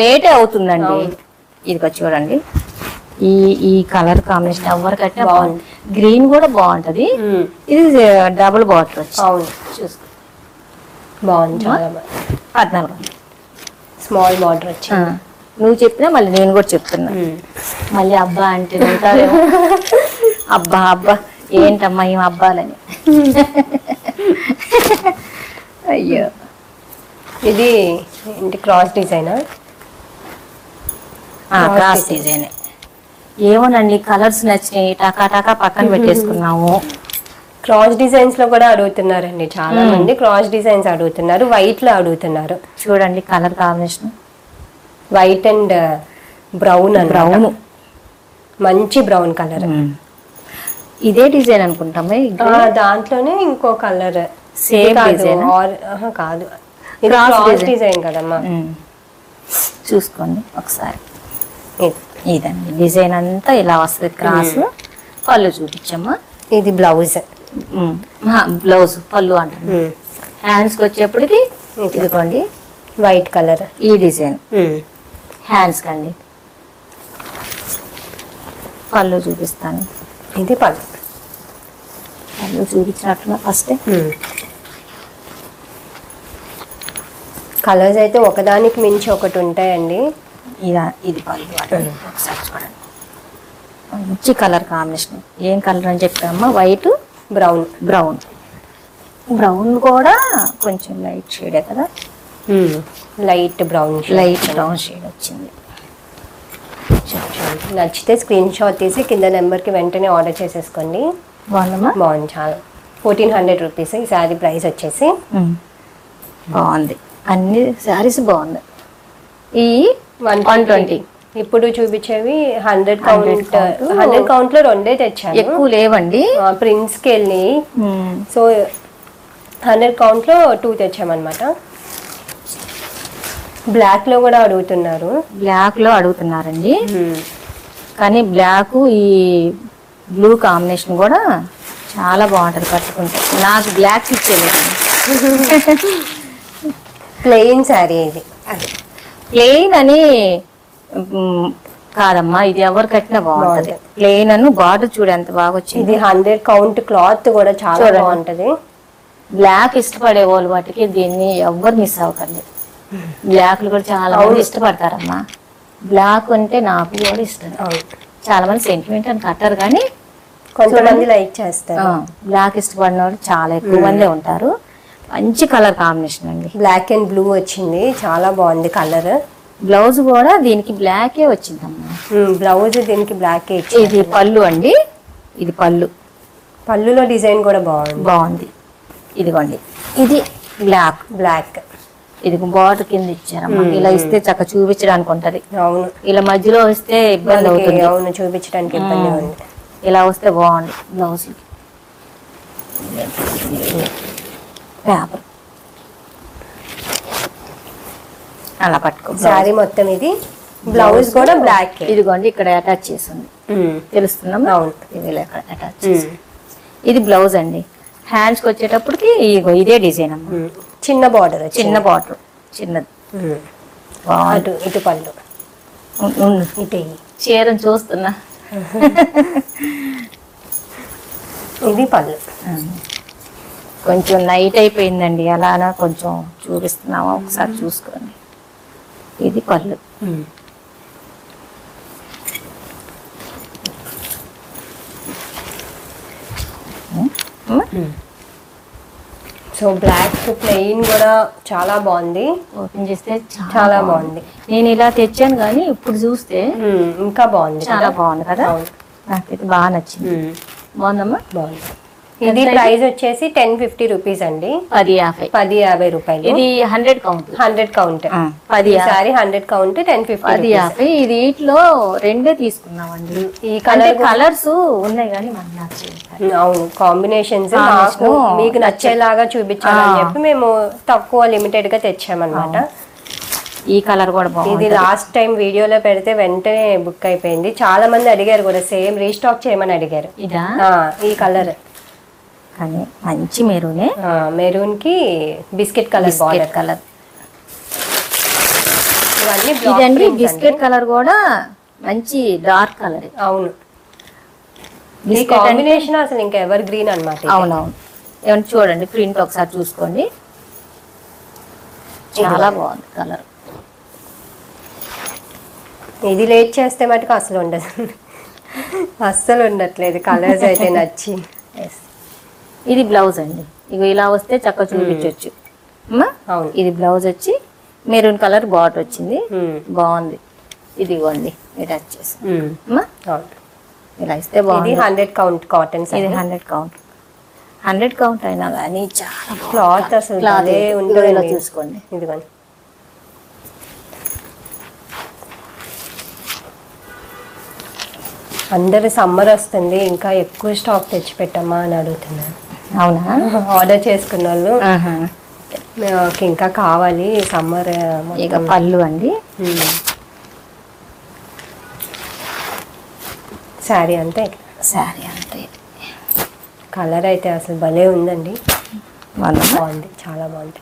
లేట్ అవుతుందండి. ఇది చూడండి, ఈ కలర్ కాంబినేషన్ ఎవరికంటే బాగుంది. గ్రీన్ కూడా బాగుంటది. ఇది డబుల్ బార్డర్ వచ్చి.
అవును, చూసుకో బాగుంది, చాలా బాగుంది.
14
స్మాల్ బార్డర్ వచ్చి.
నువ్వు చెప్పినా మళ్ళీ నేను కూడా చెప్తున్నా. మళ్ళీ అబ్బా అంటే నవ్వుతావేమో. అబ్బా ఏంటమ్మా ఏం అబ్బాలని. అయ్యో,
ఇది ఏంటి? క్రాస్ డిజైనా?
Cross design. ఏమోనండి, కలర్స్ నచ్చినాయి, టకా పక్కన పెట్టేసుకున్నాము.
క్రాస్ డిజైన్స్ లో కూడా అడుగుతున్నారండి చాలా మంది. క్రాస్ డిజైన్స్ అడుగుతున్నారు, వైట్ లో అడుగుతున్నారు.
చూడండి colour combination,
white and brown. మంచి బ్రౌన్ కలర్.
ఇదే డిజైన్ అనుకుంటాము.
దాంట్లోనే ఇంకో కలర్
సేమ్ డిజైన్
కాదు, ఇది క్రాస్ డిజైన్ కదమ్మా.
చూసుకోండి ఒకసారి. ఇదండి డిజైన్ అంతా ఇలా వస్తుంది. క్రాస్ పళ్ళు చూపించమ్మా.
ఇది బ్లౌజ్.
బ్లౌజ్ పళ్ళు అంటారు. హ్యాండ్స్ కి వచ్చేప్పటికి ఇదిగోండి
వైట్ కలర్
ఈ డిజైన్ హ్యాండ్స్ కండి. పళ్ళు చూపిస్తాను.
ఇది పళ్ళు
చూపించినట్టుగా ఫస్ట్.
కలర్స్ అయితే ఒకదానికి మించి ఒకటి ఉంటాయండి.
ఇది పళ్ళు. ఒకసారి చూడండి, మంచి కలర్ కాంబినేషన్. ఏం కలర్ అని చెప్పామా? వైట్ బ్రౌన్ కూడా కొంచెం లైట్ షేడే కదా.
లైట్ బ్రౌన్
షేడ్ వచ్చింది.
నచ్చితే స్క్రీన్ షాట్ తీసి కింద నెంబర్కి వెంటనే ఆర్డర్ చేసేసుకోండి.
బాగుందమ్మా?
బాగుంది చాలా. 1400 రూపీస్ ఈ శారీ ప్రైస్ వచ్చేసి.
బాగుంది, అన్ని శారీస్ బాగుంది. ఈ
120. ఇప్పుడు చూపించేవి 100 కౌంట్. 100 కౌంట్ లో 2 తెచ్చాను,
ఎక్కువ లేవండి.
ప్రిన్స్ కి వెళ్ళి సో 100 కౌంట్ లో 2 తెచ్చామన్నమాట. బ్లాక్ లో కూడా అడుగుతున్నారు.
బ్లాక్ లో అడుగుతున్నారండి, కానీ బ్లాక్ ఈ బ్లూ కాంబినేషన్ కూడా చాలా బాగుంటది కట్టుకుంటే. నాకు బ్లాక్ ఇచ్చేది.
ప్లెయిన్ శారీ ఇది.
ప్లెయిన్ అని కాదమ్మా, ఇది ఎవరు కట్టినా బాగుంటది. ప్లెయిన్ అను బార్డర్ చూడు ఎంత బాగా వచ్చింది.
ఇది 100 కౌంట్ క్లాత్ కూడా చాలా బాగుంటది.
బ్లాక్ ఇష్టపడే వాళ్ళు వాటికి దీన్ని ఎవ్వరు మిస్ అవ్వకండి. బ్లాక్లు కూడా చాలా మంది ఇష్టపడతారమ్మా. బ్లాక్ అంటే నాకు కూడా ఇష్టం. చాలా మంది సెంటిమెంట్ అని కట్టారు, కానీ
కొంతమంది లైక్ చేస్తారు.
బ్లాక్ ఇష్టపడిన వాళ్ళు చాలా ఎక్కువ మందే ఉంటారు. మంచి కలర్ కాంబినేషన్ అండి.
బ్లాక్ అండ్ బ్లూ వచ్చింది, చాలా బాగుంది కలర్.
బ్లౌజ్ కూడా దీనికి బ్లాకే వచ్చిందమ్మా.
బ్లౌజ్ దీనికి బ్లాక్.
ఇది పళ్ళు అండి, ఇది పళ్ళు.
పళ్ళులో డిజైన్ కూడా
బాగుంది. ఇదిగోండి, ఇది బ్లాక్. ఇది బార్డర్ కింద ఇచ్చారమ్మా. ఇలా ఇస్తే చక్క చూపించడానికి ఉంటది.
అవును,
ఇలా మధ్యలో వస్తే ఇబ్బంది అవుతుంది.
అవును, చూపించడానికి ఇబ్బంది ఉంది.
ఇలా వస్తే బాగుంది. బ్లౌజ్ పేపర్ అలా పట్టుకో.
శారీ మొత్తం ఇది. బ్లౌజ్ కూడా బ్లాక్.
ఇదిగోండి ఇక్కడ అటాచ్ చేసింది, తెలుస్తుందమ్మా.
అవును,
ఇది ఇక్కడ అటాచ్ చేసి. ఇది బ్లౌజ్ అండి. హ్యాండ్స్కి వచ్చేటప్పటికి ఇదే డిజైన్ అమ్మా.
చిన్న బార్డర్,
చిన్నది.
అటు ఇటు పళ్ళు, ఇటు
చీరను చూస్తున్నా.
ఇది పళ్ళు.
కొంచెం నైట్ అయిపోయిందండి, అలానా కొంచెం చూపిస్తున్నామా ఒకసారి చూసుకోండి. ఇది పళ్ళు.
సో బ్లాక్ ప్లెయిన్ కూడా చాలా బాగుంది.
ఓపెన్ చేస్తే
చాలా బాగుంది.
నేను ఇలా తెచ్చాను, కానీ ఇప్పుడు చూస్తే
ఇంకా బాగుంది.
చాలా బాగుంది కదా, నాకైతే బాగా నచ్చింది. బాగుందమ్మా.
బాగుంది. ఇది ప్రైస్ వచ్చేసి 1050 రూపీస్ అండి. 1050 రూపాయలు.
ఇది 100 కౌంట్.
100 కౌంట్.
10
sorry 100 count 1050.
1050. ఇది వీటిలో రెండే తీసుకున్నామండి. ఈ కలర్స్ ఉన్నాయి, కానీ మనకు నచ్చలేదు.
అవును, కాంబినేషన్స్ మీకు నచ్చేలాగా చూపించాలని చెప్పి మేము తక్కువ లిమిటెడ్ గా తెచ్చామన్నమాట.
ఈ కలర్ కూడా బాగుంది.
ఇది లాస్ట్ టైం వీడియోలో పెడితే వెంటనే బుక్ అయిపోయింది. చాలా మంది అడిగారు కూడా, సేమ్ రీస్టాక్ చేయమని అడిగారు.
ఇదా
ఈ కలర్,
కానీ మంచి మెరూనే.
మెరూన్ కి బిస్కెట్ కలర్ కలర్.
ఇదండి బిస్కెట్ కలర్ కూడా మంచి డార్క్ కలర్.
అవును, ఈ కాంబినేషన్ అసలు ఇంకా ఎవర్ గ్రీన్ అన్నమాట.
అవునవును. ఏమంటే చూడండి, ప్రింట్ ఒకసారి చూసుకోండి, చాలా బాగుంది కలర్.
ఇది లేట్ చేస్తే మటుకు అసలు ఉండదు, అస్సలు ఉండట్లేదు. కలర్స్ అయితే నచ్చి.
ఇది బ్లౌజ్ అండి. ఇగో ఇలా వస్తే చక్కగా చూపించవచ్చు. ఇది బ్లౌజ్ వచ్చి మెరూన్ కలర్ బార్డర్ వచ్చింది, బాగుంది. ఇదిగోండి అటాచ్ చేసి ఇలా ఇస్తే బాగుంది.
100 కౌంట్ కాటన్.
ఇది 100 కౌంట్. 100 కౌంట్ అయినా కానీ చాలా
క్లాత్ అసలు
ఇలా చూసుకోండి.
ఇదిగోండి, అందరు సమ్మర్ వస్తుంది, ఇంకా ఎక్కువ స్టాక్ తెచ్చి పెట్టమ్మా అని అడుగుతున్నారు.
అవునా,
ఆర్డర్ చేసుకున్న వాళ్ళు ఇంకా కావాలి సమ్మర్.
ఇక పళ్ళు అండి,
శారీ అంతే. కలర్ అయితే అసలు భలే ఉందండి, బాగుంది, చాలా బాగుంది.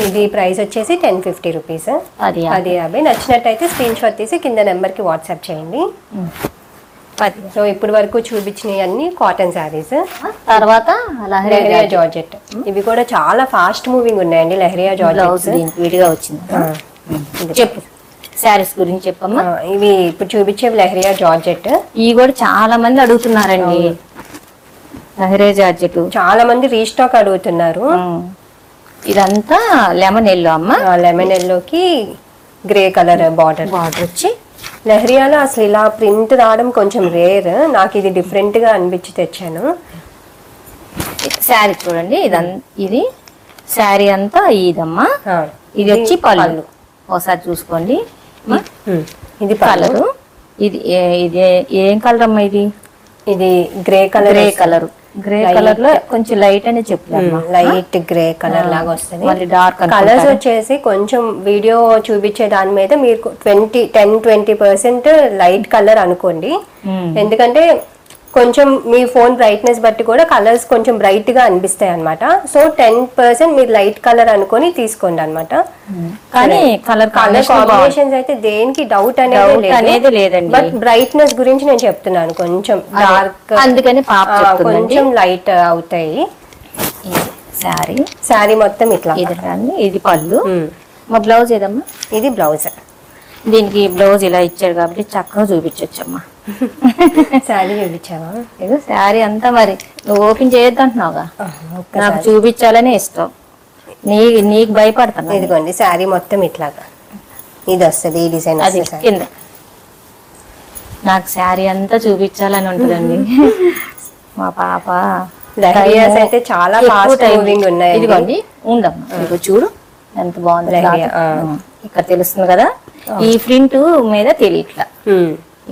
ఇది ప్రైస్ వచ్చేసి 1050 రూపీస్. 1050. నచ్చినట్టయితే స్క్రీన్ షాట్ తీసి కింద నెంబర్కి వాట్సాప్ చేయండి. సో ఇప్పుడు వరకు చూపించినవి అన్ని కాటన్ శారీస్.
తర్వాత
లెహరియా జార్జెట్. ఇవి కూడా చాలా ఫాస్ట్ మూవింగ్ ఉన్నాయండి. లెహరియా జార్జెట్
విడిగా వచ్చింది. చెప్పు శారీస్ గురించి చెప్పమ్మా.
ఇవి ఇప్పుడు చూపించేవి లెహరియా జార్జెట్.
ఇవి కూడా చాలా మంది అడుగుతున్నారండి. లెహరియా జార్జెట్
చాలా మంది రీస్టాక్ అడుగుతున్నారు.
ఇదంతా లెమన్ ఎల్లో అమ్మ.
లెమన్ ఎల్లోకి గ్రే కలర్ బార్డర్
వచ్చి,
లెహరియాలో అసలు ఇలా ప్రింట్ రావడం కొంచెం రేర్. నాకు ఇది డిఫరెంట్ గా అనిపించి తెచ్చాను.
శారీ చూడండి, ఇది శారీ అంతా ఇదమ్మా. ఇది వచ్చి పళ్ళు. ఒకసారి చూసుకోండి.
ఇది
కలరు. ఇది ఇది ఏం కలర్ అమ్మా? ఇది
గ్రే కలర్.
గ్రే కలర్ లో కొంచెం లైట్ అని చెప్పాము.
లైట్ గ్రే కలర్ లాగా వస్తుంది.
మళ్ళీ డార్క్
కలర్స్ వచ్చేసి కొంచెం వీడియో చూపించే దాని మీద మీరు 10-20% లైట్ కలర్ అనుకోండి. ఎందుకంటే కొంచెం మీ ఫోన్ బ్రైట్నెస్ బట్టి కూడా కలర్స్ కొంచెం బ్రైట్ గా అనిపిస్తాయి అనమాట. సో 10% మీరు లైట్ కలర్ అనుకొని తీసుకోండి అనమాట.
కానీ కలర్
కాంబినేషన్స్ అయితే దేనికి డౌట్ అనేది లేదండి. బట్ బ్రైట్నెస్ గురించి నేను చెప్తున్నాను. కొంచెం డార్క్,
అందుకని
కొంచెం లైట్ అవుతాయి. శారీ మొత్తం ఇట్లా.
ఇది పళ్ళు. మా బ్లౌజ్ ఏదమ్మా? ఇది బ్లౌజ్. దీనికి బ్లౌజ్ ఇలా ఇచ్చాడు కాబట్టి చక్కగా చూపించొచ్చమ్మా.
శారీ చూపించావా?
ఏదో శారీ అంతా మరి నువ్వు ఓపెన్ చేయొద్దు అంటున్నావుగా, నాకు చూపించాలని ఇష్టం. నీకు భయపడతాను.
ఇదిగోండి శారీ మొత్తం ఇట్లాగా ఇది వస్తుంది. ఈ డిజైన్
అది కింద. నాకు శారీ అంతా చూపించాలని ఉంటుందండి. మా పాప
లహరియాస్ అయితే చాలా ఫాస్ట్ మూవింగ్ ఉన్నాయి.
ఇదిగోండి ఉండమ్మా, ఇదిగో చూడు ఎంత బాగుంది. ఇక్కడ తెలుస్తుంది కదా, ఈ ప్రింట్ మీద తెలియట్లా.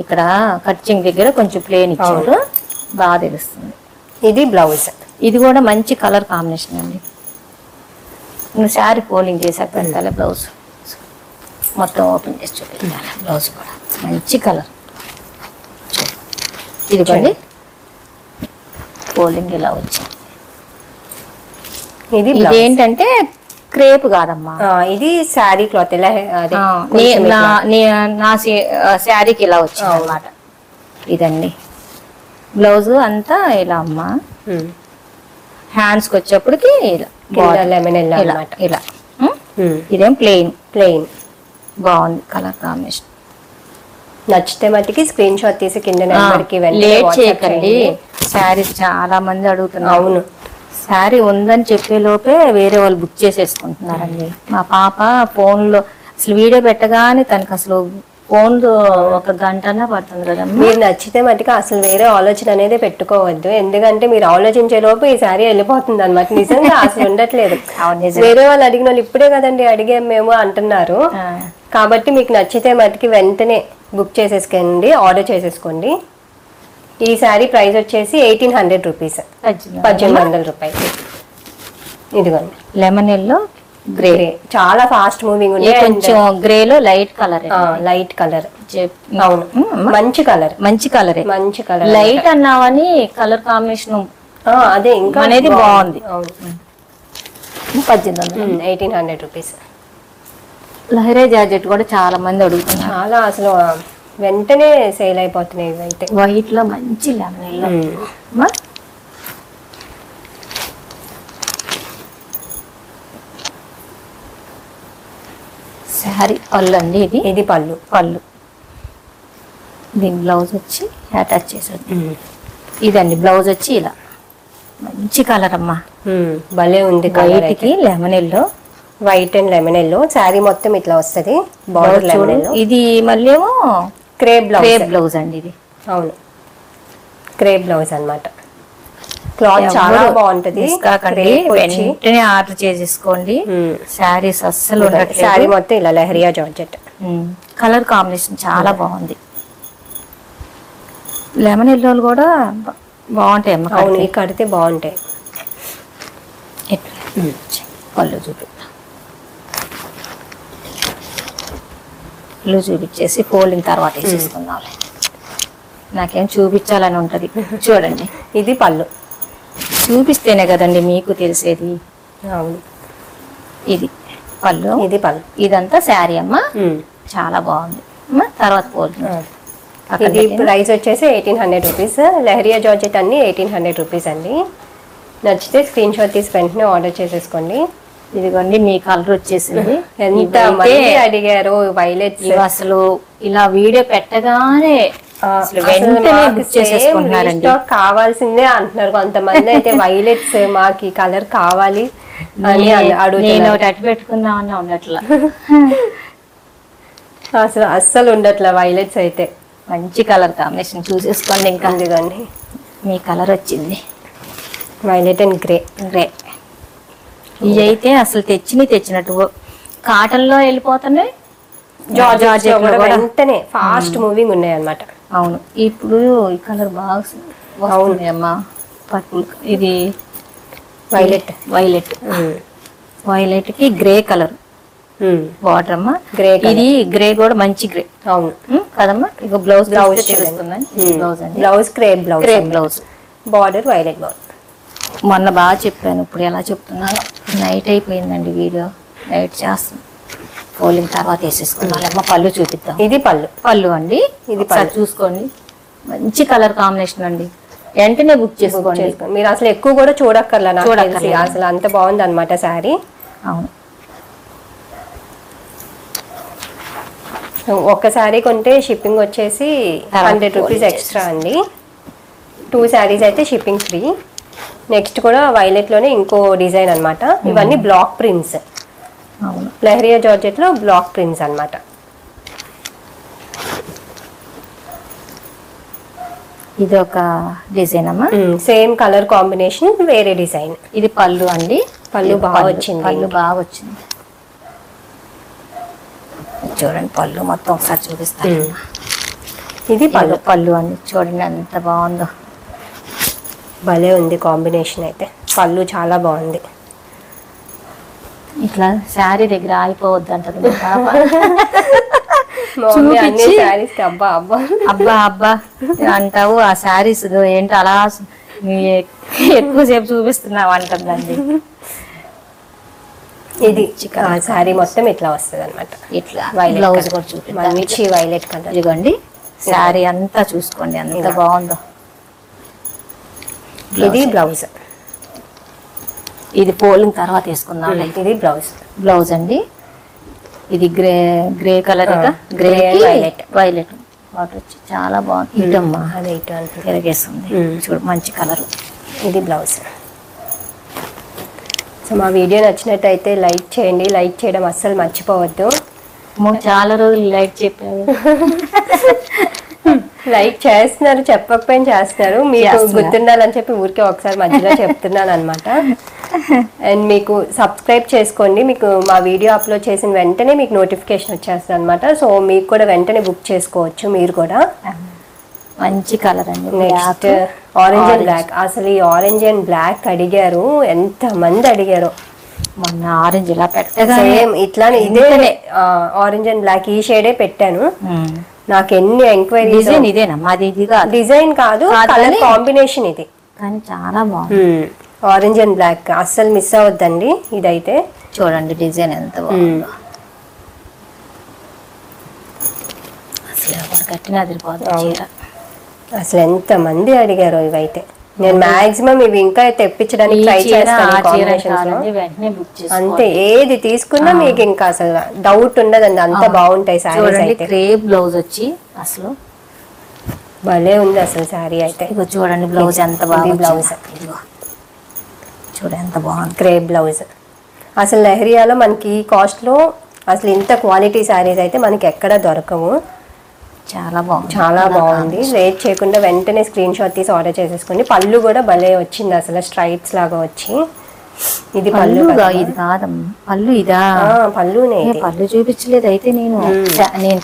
ఇక్కడ కట్చింగ్ దగ్గర కొంచెం ప్లేన్ ఇచ్చారు, బాగా తెలుస్తుంది.
ఇది బ్లౌజ్.
ఇది కూడా మంచి కలర్ కాంబినేషన్ అండి. శారీ ఫోల్డింగ్ చేసాక పెడతాలే బ్లౌజ్. మొత్తం ఓపెన్ చేసి చూపించాలి. బ్లౌజ్ కూడా మంచి కలర్. ఇదిగోండి ఫోల్డింగ్ ఇలా వచ్చింది. ఇదేంటంటే క్రేప్ కాదమ్మా,
ఇది శారీ క్లాత్.
నా శారీకి ఇలా వచ్చింది అన్నమాట. ఇదండి బ్లౌజ్ అంతా ఇలా అమ్మా. హ్యాండ్స్ కి వచ్చేప్పటికి ఇలా. ఇదేం ప్లెయిన్ బాగుంది కలర్ కాంబినేషన్.
నచ్చితే మట్టికి స్క్రీన్ షాట్ తీసి కింద నెంబర్కి
లేట్ చేయకండి. శారీస్ చాలా మంది అడుగుతున్నారు.
అవును,
శారీ ఉందని చెప్పే లోపే వేరే వాళ్ళు బుక్ చేసేసుకుంటున్నారండి. మా పాప ఫోన్లో అసలు వీడియో పెట్టగానే తనకు అసలు ఫోన్ 1 గంటనే పడుతుంది కదమ్మా.
మీరు నచ్చితే మటుకు అసలు వేరే ఆలోచన అనేది పెట్టుకోవద్దు. ఎందుకంటే మీరు ఆలోచించే లోపు ఈ శారీ వెళ్ళిపోతుంది అనమాట. నిజంగా అసలు ఉండట్లేదు. వేరే వాళ్ళు అడిగిన వాళ్ళు ఇప్పుడే కదండి అడిగాం మేము అంటున్నారు. కాబట్టి మీకు నచ్చితే మటుకి వెంటనే బుక్ చేసేసుకోండి, ఆర్డర్ చేసేసుకోండి. ఈ శారీ ప్రైస్ వచ్చేసి 1800 రూపీస్, 1800 రూపాయలు. ఇదిగోండి
లెమన్ ఎల్లో గ్రే,
చాలా ఫాస్ట్ మూవింగ్ ఉంది.
కొంచెం గ్రేలో లైట్ కలర్.
అవును, మంచి కలర్.
లైట్ అన్నావని కలర్ కాంబినేషన్
అదే ఇంకా
అనేది బాగుంది.
1800 రూపీస్.
లహరే జార్జెట్ కూడా చాలా మంది అడుగుతున్నారు.
చాలా అసలు వెంటనే సేల్ అయిపోతున్నాయి. ఇవైతే
వైట్ లో మంచి లెమన్. శారీ పళ్ళు అండి.
ఇది పళ్ళు.
దీని బ్లౌజ్ వచ్చి అటాచ్ చేసేది. ఇదండి బ్లౌజ్ వచ్చి ఇలా మంచి కలర్ అమ్మా,
భలే ఉంది.
వైట్ కి lemon yellow,
white and lemon yellow. Sari మొత్తం ఇట్లా వస్తుంది. Border lemon yellow.
ఇది మళ్ళీ ఏమో
క్రేప్
బ్లౌజ్ అండి. ఇది
అవును, క్రేప్ బ్లౌజ్ అన్నమాట. క్లాత్ చాలా బాగుంటది.
వెంటనే ఆర్డర్ చేసేసుకోండి. శారీస్ అస్సలు ఉండట్లేదు.
శారీ మొత్తం ఇలా లహరియా జార్జెట్.
కలర్ కాంబినేషన్ చాలా బాగుంది. లెమన్ ఎల్లోలు కూడా బాగుంటాయి అమ్మ.
అవును, కడితే బాగుంటాయి.
పళ్ళు చూపించేసి ఫోల్డింగ్ తర్వాత వేసేసుకుందాం. నాకేం చూపించాలని ఉంటది. చూడండి,
ఇది పళ్ళు.
చూపిస్తేనే కదండి మీకు తెలిసేది.
అవును,
ఇది పళ్ళు. ఇదంతా శారీ అమ్మ, చాలా బాగుంది. తర్వాత ఫోల్డింగ్.
ఇది ప్రైస్ వచ్చేసి 1800 రూపీస్. లహరియా జార్జెట్ అన్ని 1800 రూపీస్ అండి. నచ్చితే స్క్రీన్ షాట్ తీసి వెంటనే ఆర్డర్ చేసేసుకోండి.
ఇదిగోండి మీ కలర్ వచ్చేసింది.
ఎంత మంది అడిగారు వైలెట్స్.
అసలు ఇలా వీడియో పెట్టగానే
కావాల్సిందే అంటున్నారు కొంతమంది. అయితే వైలెట్స్ మాకు కలర్ కావాలి అని
అటు పెట్టుకుందామని ఉండట్లా.
అస్సలు ఉండట్లా వైలెట్స్ అయితే.
మంచి కలర్ కాంబినేషన్ చూసేసుకోండి. ఇంకా
ఇదిగోండి మీ
కలర్ వచ్చింది
వైలెట్ అండ్ గ్రే.
ఇవి అయితే అసలు తెచ్చినట్టు కాటన్ లో వెళ్ళిపోతున్నాయి.
జార్జెట్ లో కూడా వెంటనే ఫాస్ట్ మూవింగ్ ఉన్నాయి అన్నమాట.
అవును, ఇప్పుడు ఈ కలర్ బాగా వస్తుంది అమ్మా. పర్పుల్, ఇది వైలెట్ కి గ్రే కలర్ బార్డర్ అమ్మా. ఇది గ్రే కూడా మంచి గ్రే. అవును కదమ్మా. ఇక blouse blouse
border violet border.
మొన్న బాగా చెప్పాను, ఇప్పుడు ఎలా చెప్తున్నాను. నైట్ అయిపోయిందండి వీడియో, నైట్ చేస్తాం. ఫోలింగ్ తర్వాత వేసేసుకున్నాం. పళ్ళు చూపిద్దాం.
ఇది పళ్ళు
అండి. ఇది పళ్ళు చూసుకోండి, మంచి కలర్ కాంబినేషన్ అండి. వెంటనే బుక్ చేసుకోండి.
మీరు అసలు ఎక్కువ కూడా చూడక్కర్లా, అసలు అంత బాగుంది అనమాట శారీ.
అవును,
ఒక్క శారీ కొంటే షిప్పింగ్ వచ్చేసి 100 రూపీస్ ఎక్స్ట్రా అండి. 2 శారీస్ అయితే షిప్పింగ్ ఫ్రీ. నెక్స్ట్ కూడా వైలెట్ లోనే ఇంకో డిజైన్ అన్నమాట. ఇవన్నీ బ్లాక్ ప్రింట్స్.
అవును,
లహరియా జార్జెట్ లో బ్లాక్ ప్రింట్స్ అన్నమాట.
ఇది ఒక డిజైన్ అమ్మా.
సేమ్ కలర్ కాంబినేషన్, వేరే డిజైన్.
ఇది పళ్ళు అండి.
పళ్ళు బాగా వచ్చింది.
చూడండి పళ్ళు మొత్తం ఒకసారి చూపిస్తాను.
ఇది
పళ్ళు అండి. చూడండి ఎంత బాగుందో,
భలే ఉంది కాంబినేషన్. అయితే పళ్ళు చాలా బాగుంది.
ఇట్లా శారీ దగ్గర ఆగిపోవద్దు అంటది
అబ్బా అబ్బా
అబ్బా అబ్బా అంటావు. ఆ శారీస్ ఏంటి అలా ఎక్కువసేపు చూపిస్తున్నావు అంటుందండి.
ఇది శారీ మొత్తం ఇట్లా వస్తుంది అనమాట.
ఇట్లా బ్లౌజ్ కూడా చూపిస్తాను.
మంచి వైలెట్ కలర్.
ఇదిగోండి శారీ అంతా చూసుకోండి ఎంత బాగుందో.
ఇది బ్లౌజ్.
ఇది పోలింగ్ తర్వాత వేసుకుందాం.
ఇది
బ్లౌజ్ అండి. ఇది grey colour, grey violet water వచ్చి చాలా బాగుంది. ఇటమ్మా
అదే ఇటు అంటే
తిరగేస్తుంది చూడు, మంచి కలర్.
ఇది బ్లౌజ్. సో మా వీడియో నచ్చినట్టయితే లైక్ చేయండి. లైక్ చేయడం అస్సలు మర్చిపోవద్దు.
చాలా రోజులు లైక్ చెప్పారు.
లైక్ చేస్తున్నారు, చెప్పకపోయినా చేస్తున్నారు. మీకు గుర్తుండాలని చెప్పి ఊరికే ఒకసారి మధ్యలో చెప్తున్నాను అనమాట. అండ్ మీకు సబ్స్క్రైబ్ చేసుకోండి. మీకు మా వీడియో అప్లోడ్ చేసిన వెంటనే మీకు నోటిఫికేషన్ వచ్చేస్తుంది అనమాట. సో మీకు కూడా వెంటనే బుక్ చేసుకోవచ్చు మీరు కూడా.
మంచి కలర్ అండి.
Next orange and black. అసలు ఈ ఆరెంజ్ అండ్ బ్లాక్ అడిగారు, ఎంత మంది అడిగారు.
మొన్న ఆరెంజ్ ఇలా పెట్టగా
సేమ్ ఇట్లానే ఇదే ఆరెంజ్ అండ్ బ్లాక్ ఈ షేడే పెట్టాను. నాకు ఎన్ని ఎంక్వైరీస్.
ఇదేనమ్మా, అది
డిజైన్ కాదు, కలర్ కాంబినేషన్ ఇది.
కానీ చాలా బాగుంది.
ఆరెంజ్ అండ్ బ్లాక్ అస్సలు మిస్ అవ్వద్దండి. ఇదైతే
చూడండి డిజైన్ ఎంత బాగుందో. అసలు ఎవరు కట్టినా అదిరిపోతుంది.
అసలు ఎంత మంది అడిగారు ఇవైతే. నేను మాక్సిమం ఇవి ఇంకా తెప్పించడానికి ట్రై చేస్తాను. అంతే, ఏది తీసుకున్నా మీకు ఇంకా అసలు డౌట్ ఉండదండి, అంత బాగుంటాయి శారీస్ అయితే.
క్రేప్ బ్లౌజ్ వచ్చి అసలు
భలే ఉంది అసలు శారీ అయితే.
ఇగో చూడండి బ్లౌజ్ ఎంత బాగుంది. బ్లౌజ్ చూడండి ఎంత బాగుంది,
క్రేప్ బ్లౌజ్. అసలు లహరియాలో మనకి కాస్ట్ లో అసలు ఇంత క్వాలిటీ శారీస్ అయితే మనకి ఎక్కడ దొరకవు. చాలా బాగుంది. వెయిట్ చేయకుండా వెంటనే స్క్రీన్ షాట్ తీసి ఆర్డర్ చేసేసుకోండి. పళ్ళు కూడా భలే వచ్చింది అసలు, స్ట్రైట్స్ లాగా వచ్చి. ఇది పళ్ళు,
ఇది కాదమ్మా పళ్ళు. ఇదా
పళ్ళునే.
పళ్ళు చూపించలేదు అయితే నేను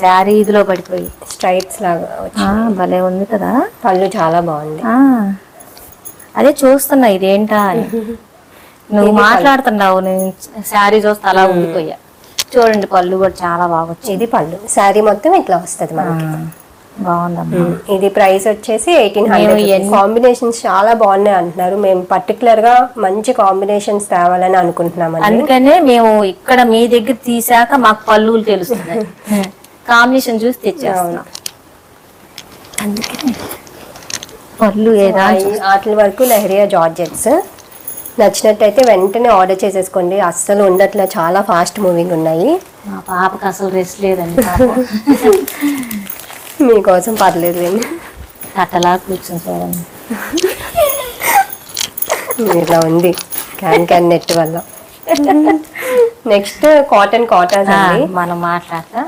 శారీ ఇదిలో పడిపోయి
స్ట్రైట్స్ లాగా వచ్చి
భలే ఉంది కదా.
పళ్ళు చాలా బాగుంది.
అదే చూస్తున్నా ఇదేంటా అని. నువ్వు మాట్లాడుతున్నావు, నేను శారీ చూస్తే అలా ఉండిపోయా. చూడండి పళ్ళు కూడా చాలా బాగా వచ్చింది.
ఇది పళ్ళు. శారీ మొత్తం ఇట్లా వస్తుంది మనకి.
బాగుందమ్మా.
ఇది ప్రైస్ వచ్చేసి 1800. కాంబినేషన్స్ చాలా బాగున్నాయి అంటున్నారు. మేము పర్టికులర్ గా మంచి కాంబినేషన్స్ తేవాలని అనుకుంటున్నాం.
అందుకనే మేము ఇక్కడ మీ దగ్గర తీసాక మాకు పళ్ళులు తెలుస్తున్నాయి. కాంబినేషన్ చూసి తెచ్చేస్తున్నాం. అందుకని పళ్ళు
వాటి వరకు లహరియా జార్జెట్స్ నచ్చినట్టయితే వెంటనే ఆర్డర్ చేసేసుకోండి. అస్సలు ఉండట్లే, చాలా ఫాస్ట్ మూవింగ్ ఉన్నాయి.
మా పాపకి అసలు రెస్ట్ లేదండి.
మీకోసం పర్లేదు లేండి,
అట్టలా కూర్చొని చూడండి.
ఇలా ఉంది క్యాన్ నెట్ వల్ల. నెక్స్ట్ కాటన్ అండి.
మనం మాట్లాడతా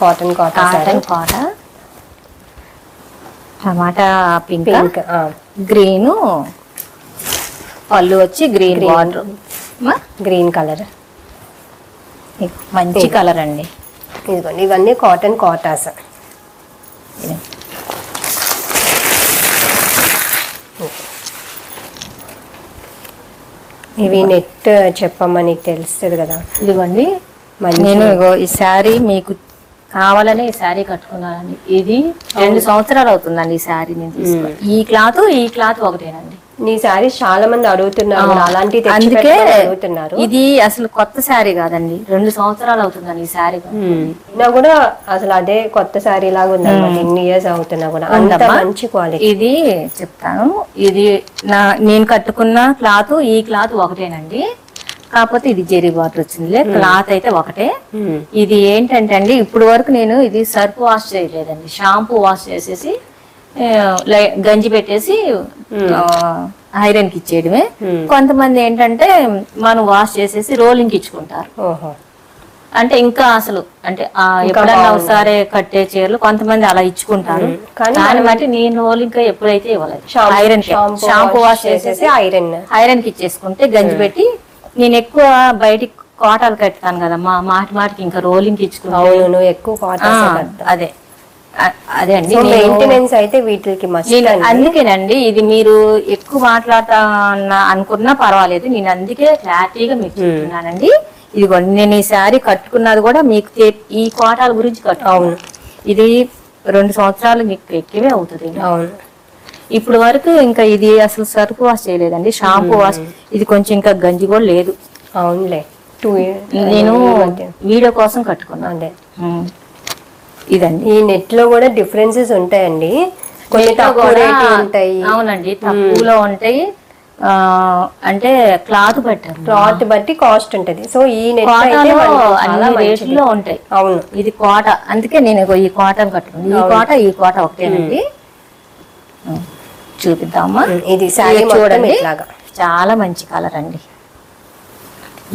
కాటన్
టమాటా పింక్
పింక్
గ్రీన్, పళ్ళు వచ్చి గ్రీన్ బార్డర్,
గ్రీన్ కలర్,
మంచి కలర్ అండి.
ఇదిగోండి ఇవన్నీ కాటన్ కాటాస్. ఇవి నెట్ చెప్పమ్మా, నీకు తెలుస్తుంది కదా.
ఇదిగోండి నేను ఈ శారీ మీకు కావాలని ఈ శారీ కట్టుకున్నానండి. ఇది 2 సంవత్సరాలు అవుతుందండి ఈ శారీ నేను తీసుకుని. ఈ క్లాత్ ఒకటేనండి.
నీ శారీ చాలా మంది అడుగుతున్నారు, అలాంటి
అందుకే
అడుగుతున్నారు.
ఇది అసలు కొత్త శారీ కాదండి, 2 సంవత్సరాలు అవుతుందండి ఈ శారీ.
నా కూడా అసలు అదే కొత్త శారీ లాగా ఉందన్నమాట. ఎన్ని ఇయర్స్ అవుతున్నా కూడా అంత మంచి క్వాలిటీ.
ఇది చెప్తాను, ఇది నేను కట్టుకున్న క్లాత్ ఈ క్లాత్ ఒకటేనండి, కాకపోతే ఇది జెరీ బార్డర్ వచ్చింది. క్లాత్ అయితే ఒకటే. ఇది ఏంటంటే అండి, ఇప్పుడు వరకు నేను ఇది సర్ఫ్ వాష్ చేయలేదండి, షాంపూ వాష్ చేసేసి గంజి పెట్టేసి ఐరన్ కి ఇచ్చేయడమే. కొంతమంది ఏంటంటే మనం వాష్ చేసేసి రోలింగ్ ఇచ్చుకుంటారు. అంటే ఇంకా అసలు అంటే ఎప్పుడన్నా ఒకసారి కట్టే చీరలు కొంతమంది అలా ఇచ్చుకుంటారు. కానీ బట్టి నేను రోలింగ్ ఎప్పుడైతే ఇవ్వలేదు, ఐరన్ షాంపూ వాష్ చేసేసి ఐరన్ కి ఇచ్చేసుకుంటే గంజి పెట్టి. నేను ఎక్కువ బయటికి కోటాలు కట్టుతాను కదమ్మా, మాటికి ఇంకా రోలింగ్ ఇచ్చుకుంటాను ఎక్కువ. అదే అండి
మెయింటెనెన్స్ అయితే వీటికి
అందుకేనండి. ఇది మీరు ఎక్కువ మాట్లాడతా అనుకున్నా పర్వాలేదు, నేను అందుకే క్లారిటీగా మీకు చెప్తున్నానండి. ఇదిగోండి నేను ఈ శారీ కట్టుకున్నది కూడా మీకు ఈ కోటాల గురించి కట్టుకోను. ఇది 2 సంవత్సరాలు మీకు ఎక్కువే అవుతుంది.
అవును.
ఇప్పుడు వరకు ఇంకా ఇది అసలు సర్ఫ్ వాష్ చేయలేదండి, షాంపూ వాష్. ఇది కొంచెం ఇంకా గంజి కూడా లేదు.
అవునులే,
నేను వీడియో కోసం కట్టుకున్నా. ఇదండి.
ఈ నెట్ లో కూడా డిఫరెన్సెస్ ఉంటాయండి, కొన్ని తక్కువ రేట్ ఉంటాయి.
అవునండి, తక్కువలో ఉంటాయి. అంటే క్లాత్
బట్టి కాస్ట్ ఉంటది. సో ఈ నెట్
రేట్లో ఉంటాయి. అవును, ఇది కోట, అందుకే నేను ఈ కోటను కట్టుకున్నాను. ఈ కోట ఒకటేనండి. చూపిద్దామా?
ఇది శారీ చూడండి,
చాలా మంచి కలర్ అండి.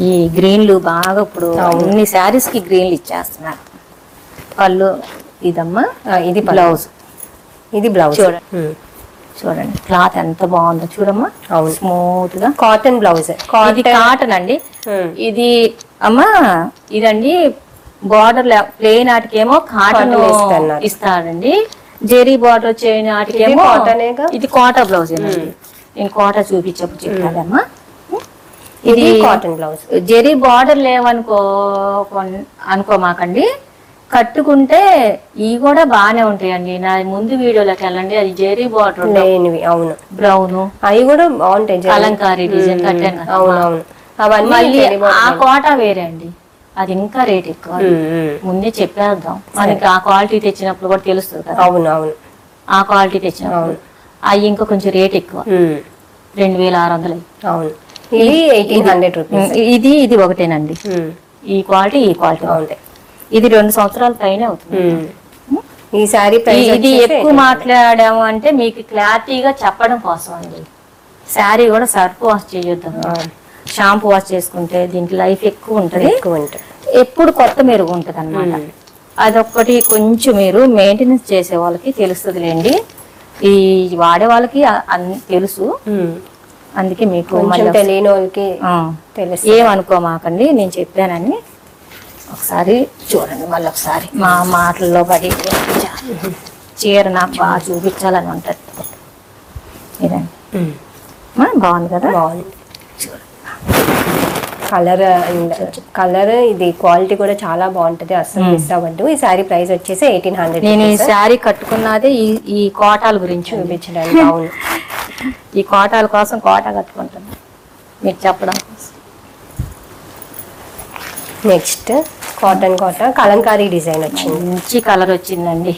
ఈ గ్రీన్లు బాగా ఇప్పుడు అన్ని శారీస్ కి గ్రీన్లు ఇచ్చేస్తున్నారు. పళ్ళు ఇదమ్మా, ఇది బ్లౌజ్. చూడండి క్లాత్ ఎంత బాగుందో చూడమ్మా, స్మూత్ గా
కాటన్ బ్లౌజ్.
ఇది కాటన్ అండి. ఇది అమ్మా ఇదండి బార్డర్ ప్లేన్ ఆటికేమో కాటన్ ఇస్తాడండి, జెరీ బార్డర్ వచ్చే నాటికేమో ఇది కోటా బ్లౌజ్ ఏనండి. నేను కోటా చూపించప్పుడు చెప్పానమ్మా. ఇది
కాటన్ బ్లౌజ్.
జెరీ బార్డర్ అనుకోమాకండి, కట్టుకుంటే ఇవి కూడా బాగానే ఉంటాయండి. నా ముందు వీడియోలోకి వెళ్ళండి, అది జెరీ బార్డర్
లేనివి. అవును,
బ్రౌన్
అవి కూడా బాగుంటాయి.
అలంకారీ డిజైన్ కట్టాను.
అవునవును,
మళ్ళీ ఆ కోటా వేరే అండి, అది ఇంకా రేట్ ఎక్కువ. ముందే చెప్పేద్దాం, మనకి ఆ క్వాలిటీ తెచ్చినప్పుడు కూడా తెలుస్తుంది కదా.
అవునవును,
ఆ క్వాలిటీ తెచ్చినప్పుడు అవి ఇంకా కొంచెం రేట్ ఎక్కువ, 2600.
అవును, ఇది 1800 రూపీస్.
ఇది ఒకటేనండి. ఈ క్వాలిటీ ఉంటాయి. ఇది 2 సంవత్సరాల పైన అవుతుంది.
ఈ సారీ
ఇది ఎక్కువ మాట్లాడాము అంటే మీకు క్లారిటీగా చెప్పడం కోసం అండి. శారీ కూడా సర్ఫ్ వాష్ చేయొద్దు, షాంపూ వాష్ చేసుకుంటే దీనికి లైఫ్ ఎక్కువ ఉంటుంది. ఎప్పుడు కొత్త మెరుగు ఉంటుంది అనమాట. అదొక్కటి కొంచెం మీరు మెయింటెనెన్స్ చేసే వాళ్ళకి తెలుస్తుందిలేండి, ఈ వాడే వాళ్ళకి తెలుసు. అందుకే మీకు
తెలియని వాళ్ళకి
ఏమనుకోమాకండి, నేను చెప్పానని. ఒకసారి చూడండి, మళ్ళీ ఒకసారి మా మాటల్లో పడి చీర నాకు బాగా చూపించాలని ఉంటుంది. ఇదండి బాగుంది కదా.
బాగుంది కలర్ ఇది క్వాలిటీ కూడా చాలా బాగుంటది, అస్సలు మిస్ అవ్వద్దు. ఈ సారీ ప్రైస్ వచ్చేసి 1800.
నేను ఈ శారీ కట్టుకున్నది ఈ కోటాల గురించి
చూపించడానికి. అవును,
ఈ కోటాల కోసం కోట కట్టుకుంటాను మీకు చెప్పడం కోసం.
నెక్స్ట్ కాటన్ కలంకారీ డిజైన్ వచ్చింది,
మంచి కలర్ వచ్చిందండి.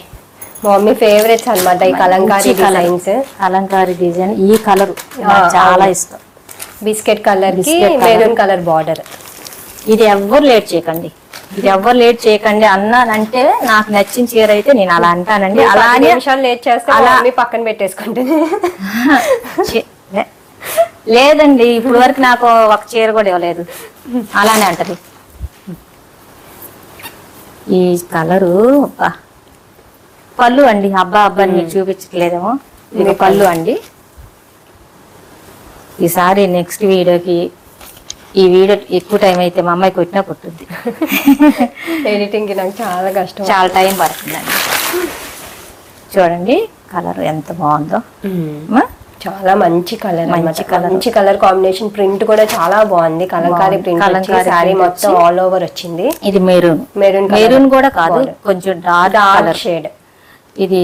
మా మమ్మీ ఫేవరెట్స్ అన్నమాట ఈ కలంకారీ డిజైన్స్.
కలంకారీ డిజైన్ ఈ కలర్ చాలా ఇష్టం.
బిస్కెట్ కలర్ కి మెరూన్ కలర్ బార్డర్.
ఇది ఎవ్వరు లేట్ చేయకండి అన్నానంటే, నాకు నచ్చిన చీర అయితే నేను అలా అంటానండి.
అలానే నిమిషాలు లేట్ చేస్తే అలా పక్కన పెట్టేసుకుంటుంది.
లేదండి, ఇప్పుడు వరకు నాకు ఒక చీర కూడా ఇవ్వలేదు, అలానే అంటది. ఈ కలరు పళ్ళు అండి. అబ్బా అబ్బాని మీకు చూపించట్లేదేమో, ఇది పళ్ళు అండి. ఈసారి నెక్స్ట్ వీడియోకి, ఈ వీడియో ఎక్కువ టైం అయితే మా అమ్మాయి కొట్టినా కొట్టుద్ది.
ఎడిటింగ్ కి నాకు చాలా కష్టం,
చాలా టైం పడుతుందండి. చూడండి కలర్ ఎంత బాగుందో.
చాలా మంచి కలర్,
మంచి
కలర్ కాంబినేషన్. ప్రింట్ కూడా చాలా బాగుంది, కలంకారీ ప్రింట్. సారీ మొత్తం ఆల్ ఓవర్ వచ్చింది.
ఇది మెరూన్. మెరూన్ కూడా కాదు, కొంచెం డార్క్ షేడ్. ఇది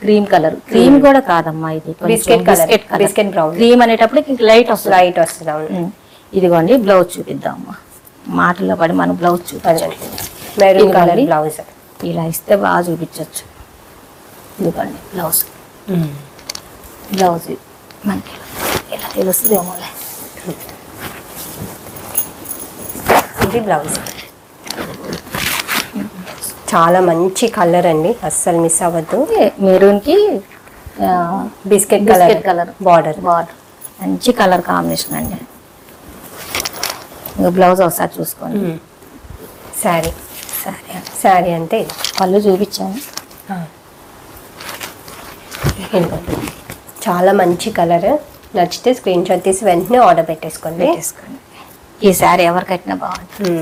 క్రీమ్ కలర్. క్రీమ్ కూడా కాదమ్మా, ఇది
biscuit colour, biscuit brown.
Cream అనేటప్పుడు లైట్
వస్తుంది.
ఇదిగోండి బ్లౌజ్ చూపిద్దాం అమ్మా, మాటల్లో పడి మనం బ్లౌజ్ చూపించాలి.
మెరూన్ కలర్ బ్లౌజ్
ఇలా ఇస్తే బాగా చూపించవచ్చు. ఇదిగోండి బ్లౌజ్. బ్లౌజ్ మనకి ఇలా తెలుస్తుందేమో.
ఇది బ్లౌజ్. చాలా మంచి కలర్ అండి, అస్సలు మిస్ అవ్వద్దు.
మెరూన్ కి
బిస్కెట్ కలర్ బార్డర్.
మంచి కలర్ కాంబినేషన్ అండి. ఇంకా బ్లౌజ్ ఒకసారి చూసుకోండి.
శారీ అంటే
పళ్ళు చూపించాను.
చాలా మంచి కలర్. నచ్చితే స్క్రీన్ షాట్ తీసి వెంటనే ఆర్డర్ పెట్టేసుకోండి.
ఈ శారీ ఎవరు కట్టినా బాగుంటుంది.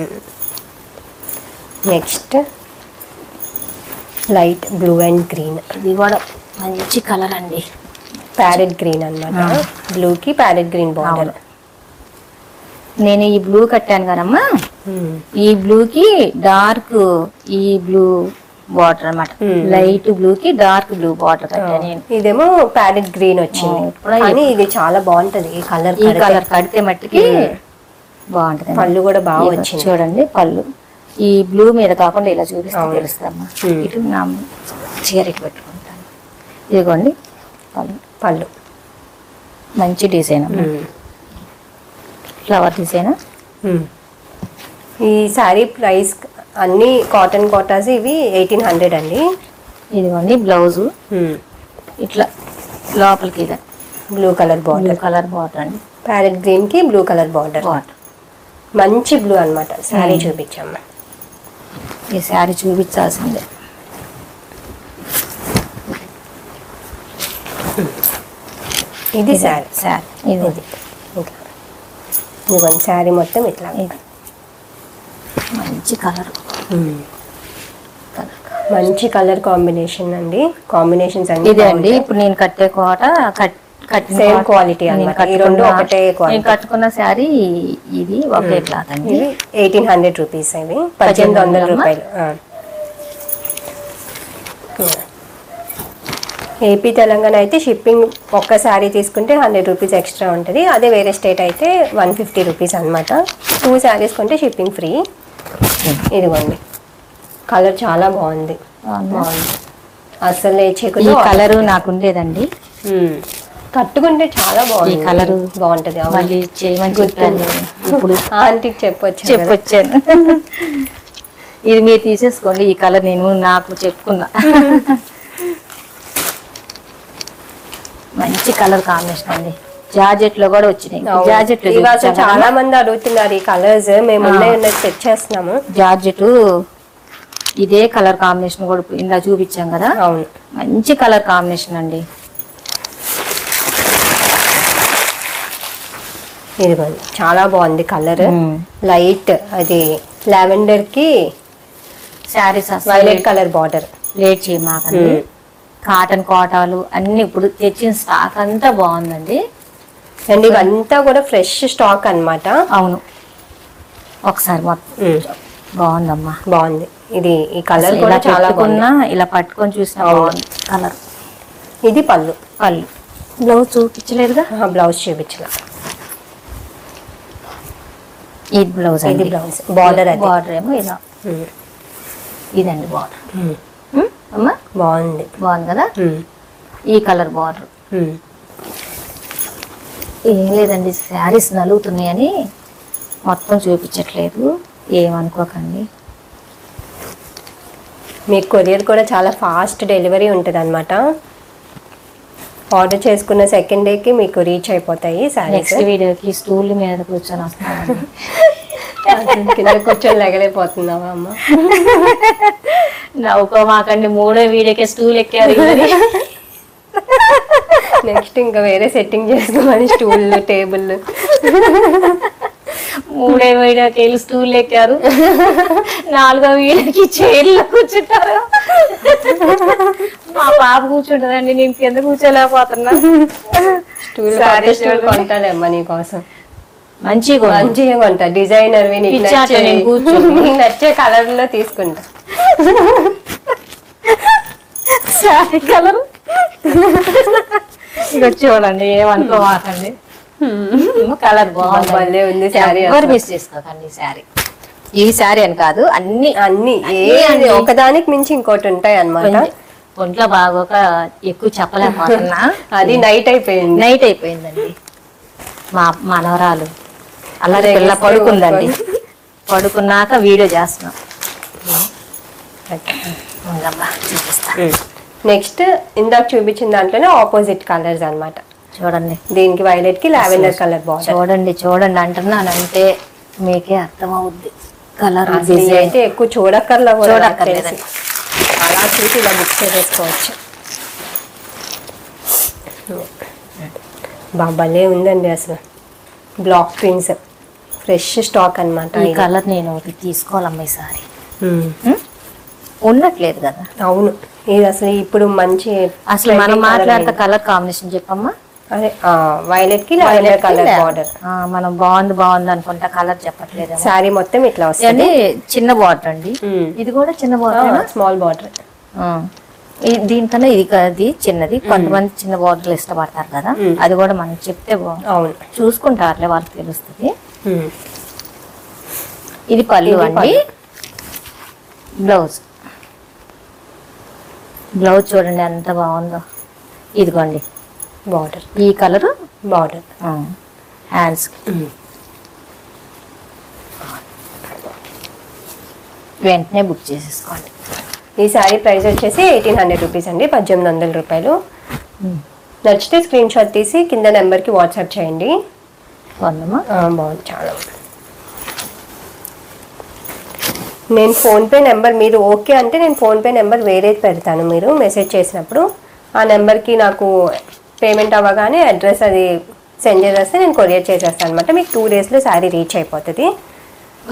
Next light blue and green.
ఇది కూడా మంచి కలర్ అండి,
ప్యారెట్ గ్రీన్ అన్నమాట. బ్లూ కి ప్యారెట్ గ్రీన్ బార్డర్.
నేను ఈ బ్లూ కట్టాను కదమ్మా, ఈ బ్లూ కి డార్క్, ఈ బ్లూ బార్డర్ అన్నమాట. లైట్ బ్లూ కి డార్క్ బ్లూ బార్డర్ కట్టాను నేను.
ఇదేమో ప్యారెట్ గ్రీన్ వచ్చింది, కానీ ఇది చాలా బాగుంటది. ఈ కలర్
కడితే మట్టికి బాగుంటది.
పళ్ళు కూడా బాగా వచ్చింది
చూడండి. పళ్ళు ఈ బ్లూ మీద కాకుండా ఇలా చూపిస్తే తెలుస్తామా. ఇటు నా చీరకి పెట్టుకుంటాను. ఇదిగోండి
పళ్ళు.
మంచి డిజైన్ అమ్మా, ఫ్లవర్ డిజైన్.
ఈ శారీ ప్రైస్ అన్ని కాటన్ కోటాస్, ఇవి 1800 అండి.
ఇదిగోండి బ్లౌజు ఇట్లా లోపలికి ఇలా
బ్లూ కలర్
బార్డర్ అండి.
ప్యారెట్ గ్రీన్ కి బ్లూ కలర్ బార్డర్. మంచి బ్లూ అన్నమాట. శారీ చూపించమ్మా.
ఈ శారీ చూపించాల్సిందే.
ఇది శారీ.
ఇది
శారీ మొత్తం ఇట్లా.
మంచి కలర్,
మంచి కలర్ కాంబినేషన్ అండి. కాంబినేషన్స్ అన్ని
ఇదే అండి. ఇప్పుడు నేను కట్టే కోట
సేమ్ క్వాలిటీ అన్నమాట. ఈ రెండు ఒకటే క్వాలిటీ.
నేను కట్టుకున్న శారీ ఇది ఒకే క్లాత్ అండి.
1800 రూపీస్. ఇవి 1800 రూపాయలు. ఏపీ తెలంగాణ అయితే షిప్పింగ్ ఒక్క శారీ తీసుకుంటే 100 రూపీస్ ఎక్స్ట్రా ఉంటుంది. అదే వేరే స్టేట్ అయితే 150 రూపీస్ అనమాట. 2 శారీస్ కొంటే షిప్పింగ్ ఫ్రీ. ఇదిగోండి కలర్ చాలా బాగుంది. అసలు
ఈ కలర్ నాకు ఉండేదండి,
కట్టుకుంటే చాలా బాగుంది.
ఈ కలర్
బాగుంటది.
మళ్ళీ చేయమని చెప్పాను ఇప్పుడు,
ఆంటీకి చెప్పొచ్చాను.
ఇది మీరు తీసేసుకోండి. ఈ కలర్ నేను నాకు చెప్పుకున్నా. మంచి కలర్ కాంబినేషన్ అండి. జార్జెట్ లో కూడా వచ్చినాయి. జార్జెట్
చాలా మంది అడుగుతున్నారు ఈ కలర్స్. మేము ఉన్నది తెచ్చేస్తున్నాము.
జార్జెట్ ఇదే కలర్ కాంబినేషన్ కూడా ఇందా చూపించాం కదా.
అవును,
మంచి కలర్ కాంబినేషన్ అండి.
ఇదిగోండి చాలా బాగుంది కలర్. లైట్ అది లావెండర్ కి
saris
violet colour border.
Late చేయమాకండి. కాటన్ కోటాలు అన్ని ఇప్పుడు తెచ్చిన స్టాక్ అంతా బాగుందండి.
అండ్ ఇవంతా కూడా ఫ్రెష్ స్టాక్ అన్నమాట.
అవును, ఒకసారి మొత్తం బాగుందమ్మా.
బాగుంది. ఇది ఈ కలర్ కూడా చాలా బాగుంది.
ఇలా పట్టుకొని చూసిన బాగుంది కలర్.
ఇది పళ్ళు.
బ్లౌజ్ చూపించలేదుగా.
బ్లౌజ్ చూపించలే.
ఇది బ్లౌజ్.
ఇది బ్లౌజ్. బార్డర్
ఏమో ఇలా. ఇదండి బార్డర్. అమ్మా
బాగుంది
కదా. ఈ కలర్ బార్డర్. ఏం లేదండి, శారీస్ నలుగుతున్నాయని మొత్తం చూపించట్లేదు, ఏమనుకోకండి.
మీకు కొరియర్ కూడా చాలా ఫాస్ట్ డెలివరీ ఉంటుంది అనమాట. ఆర్డర్ చేసుకున్న సెకండ్ డేకి మీకు రీచ్ అయిపోతాయి శారీస్.
నెక్స్ట్ వీడియోకి స్టూల్ మీద కూర్చొని వస్తాను.
కింద కూర్చొని లెగలేకపోతున్నావా అమ్మ?
నవ్వుకోమాకండి, 3వ వీడియోకే స్టూల్ ఎక్కారు.
నెక్స్ట్ ఇంకా వేరే సెట్టింగ్ చేసుకోమని స్టూల్ టేబుల్.
3వ వీడియోకి వెళ్ళి స్టూల్ ఎక్కారు, 4వ వీడియోకి చైర్లో కూర్చుంటారు. మా పాప కూర్చుంటదండి, నేను కింద కూర్చోలేకపోతున్నా.
స్టూల్ కొంటాలేమ్మా నీకోసం,
మంచిగా
కొంటా. డిజైనర్ నచ్చే కలర్ లో తీసుకుంటా.
శారీ కలర్ ఇక చూడండి, ఏమనుకోమాకండి. కలర్ బాగుంది
ఉంది శారీ.
ఎవరు మిస్ చేసుకోకండి శారీ. ఈ శారీ అని కాదు, అన్ని
అన్ని ఒకదానికి మించి ఇంకోటి ఉంటాయి అన్నమాట.
ఒంట్లో బాగోక ఎక్కువ చెప్పలేకపోతున్నా.
అది నైట్
అయిపోయిందండి. మా మనవరాలు అల్లరి పిల్ల పడుకుందండి, పడుకున్నాక వీడియో చేస్తున్నాం. చూపిస్తా.
నెక్స్ట్ ఇందాక చూపించిన దాంట్లోనే ఆపోజిట్ కలర్స్ అన్నమాట.
చూడండి,
దీనికి వైలెట్ కి లావెండర్ కలర్ బాగుంది.
చూడండి అంటున్నానంటే మీకే అర్థమవుద్ది. కలర్
అయితే ఎక్కువ చూడక్కర్లేదు, అలా చూసి ఇలా బుక్ చేసేసుకోవచ్చు. బాబాలే ఉందండి అసలు. బ్లాక్ ప్రింట్స్ ఫ్రెష్ స్టాక్ అన్నమాట.
ఈ కలర్ నేను ఒకటి తీసుకోవాలమ్మా ఈసారి. ఉండట్లేదు కదా.
అవును, ఇది అసలు ఇప్పుడు మంచి.
అసలు మనం మాట్లాడితే కలర్ కాంబినేషన్ చెప్పమ్మా.
అదే వైలెట్ కి లావెండర్ కలర్ బార్డర్.
మనం బాగుంది అనుకుంటా, కలర్ చెప్పట్లేదు.
సారీ మొత్తం ఇట్లా వస్తుంది.
చిన్న బార్డర్ అండి, ఇది కూడా చిన్న బార్డర్,
స్మాల్ బార్డర్.
దీనికన్నా ఇది చిన్నది. కొంతమంది చిన్న బార్డర్లు ఇష్టపడతారు కదా, అది కూడా మనం చెప్తే
అవును
చూసుకుంటారులే, వాళ్ళకి తెలుస్తుంది. ఇది పళ్ళు అండి. బ్లౌజ్ చూడండి ఎంత బాగుందో. ఇదిగోండి
బార్డర్,
ఈ కలర్
బార్డర్.
హ్యాండ్స్ వెంటనే బుక్ చేసేసుకోండి.
ఈ సారీ ప్రైస్ వచ్చేసి 1800 రూపీస్ అండి, 1800 రూపాయలు. నచ్చితే స్క్రీన్ షాట్ తీసి కింద నెంబర్కి వాట్సాప్ చేయండి. బాగుంది, చాలా. నేను ఫోన్పే నెంబర్, మీరు ఓకే అంటే నేను ఫోన్పే నెంబర్ వేరేది పెడతాను. మీరు మెసేజ్ చేసినప్పుడు ఆ నెంబర్కి నాకు పేమెంట్ అవ్వగానే అడ్రస్ అది సెండ్ చేసేస్తే నేను కొరియర్ చేసేస్తాను అనమాట. మీకు 2 డేస్లో శారీ రీచ్ అయిపోతుంది.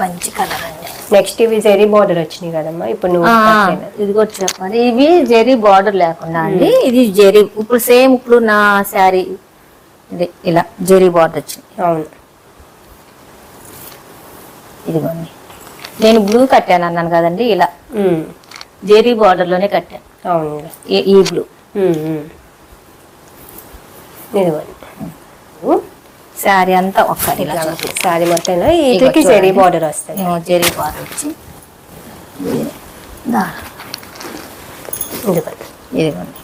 మంచి కలర్ అండి.
నెక్స్ట్ ఇవి జెరీ బార్డర్ వచ్చినాయి కదమ్మా, ఇప్పుడు నువ్వు
ఇది కూడా చెప్పాలి. ఇవి జెరీ బార్డర్ లేకుండా అండి, ఇది జెరీ. ఇప్పుడు సేమ్ ఇప్పుడు నా శారీ ఇది ఇలా జెరీ బార్డర్ వచ్చింది.
అవును,
ఇదిగోండి. నేను బ్లూ కట్టాను అన్నాను కదండి, ఇలా జెరీ బార్డర్ లోనే కట్టాను.
అవును,
ఈ బ్లూ.
ఇదిగోండి
శారీ అంతా ఒక్కటి
శారీ మొత్తం వీటికి జెరీ బార్డర్ వస్తుంది.
జెరీ బార్డర్ వచ్చి ఇదిగోండి.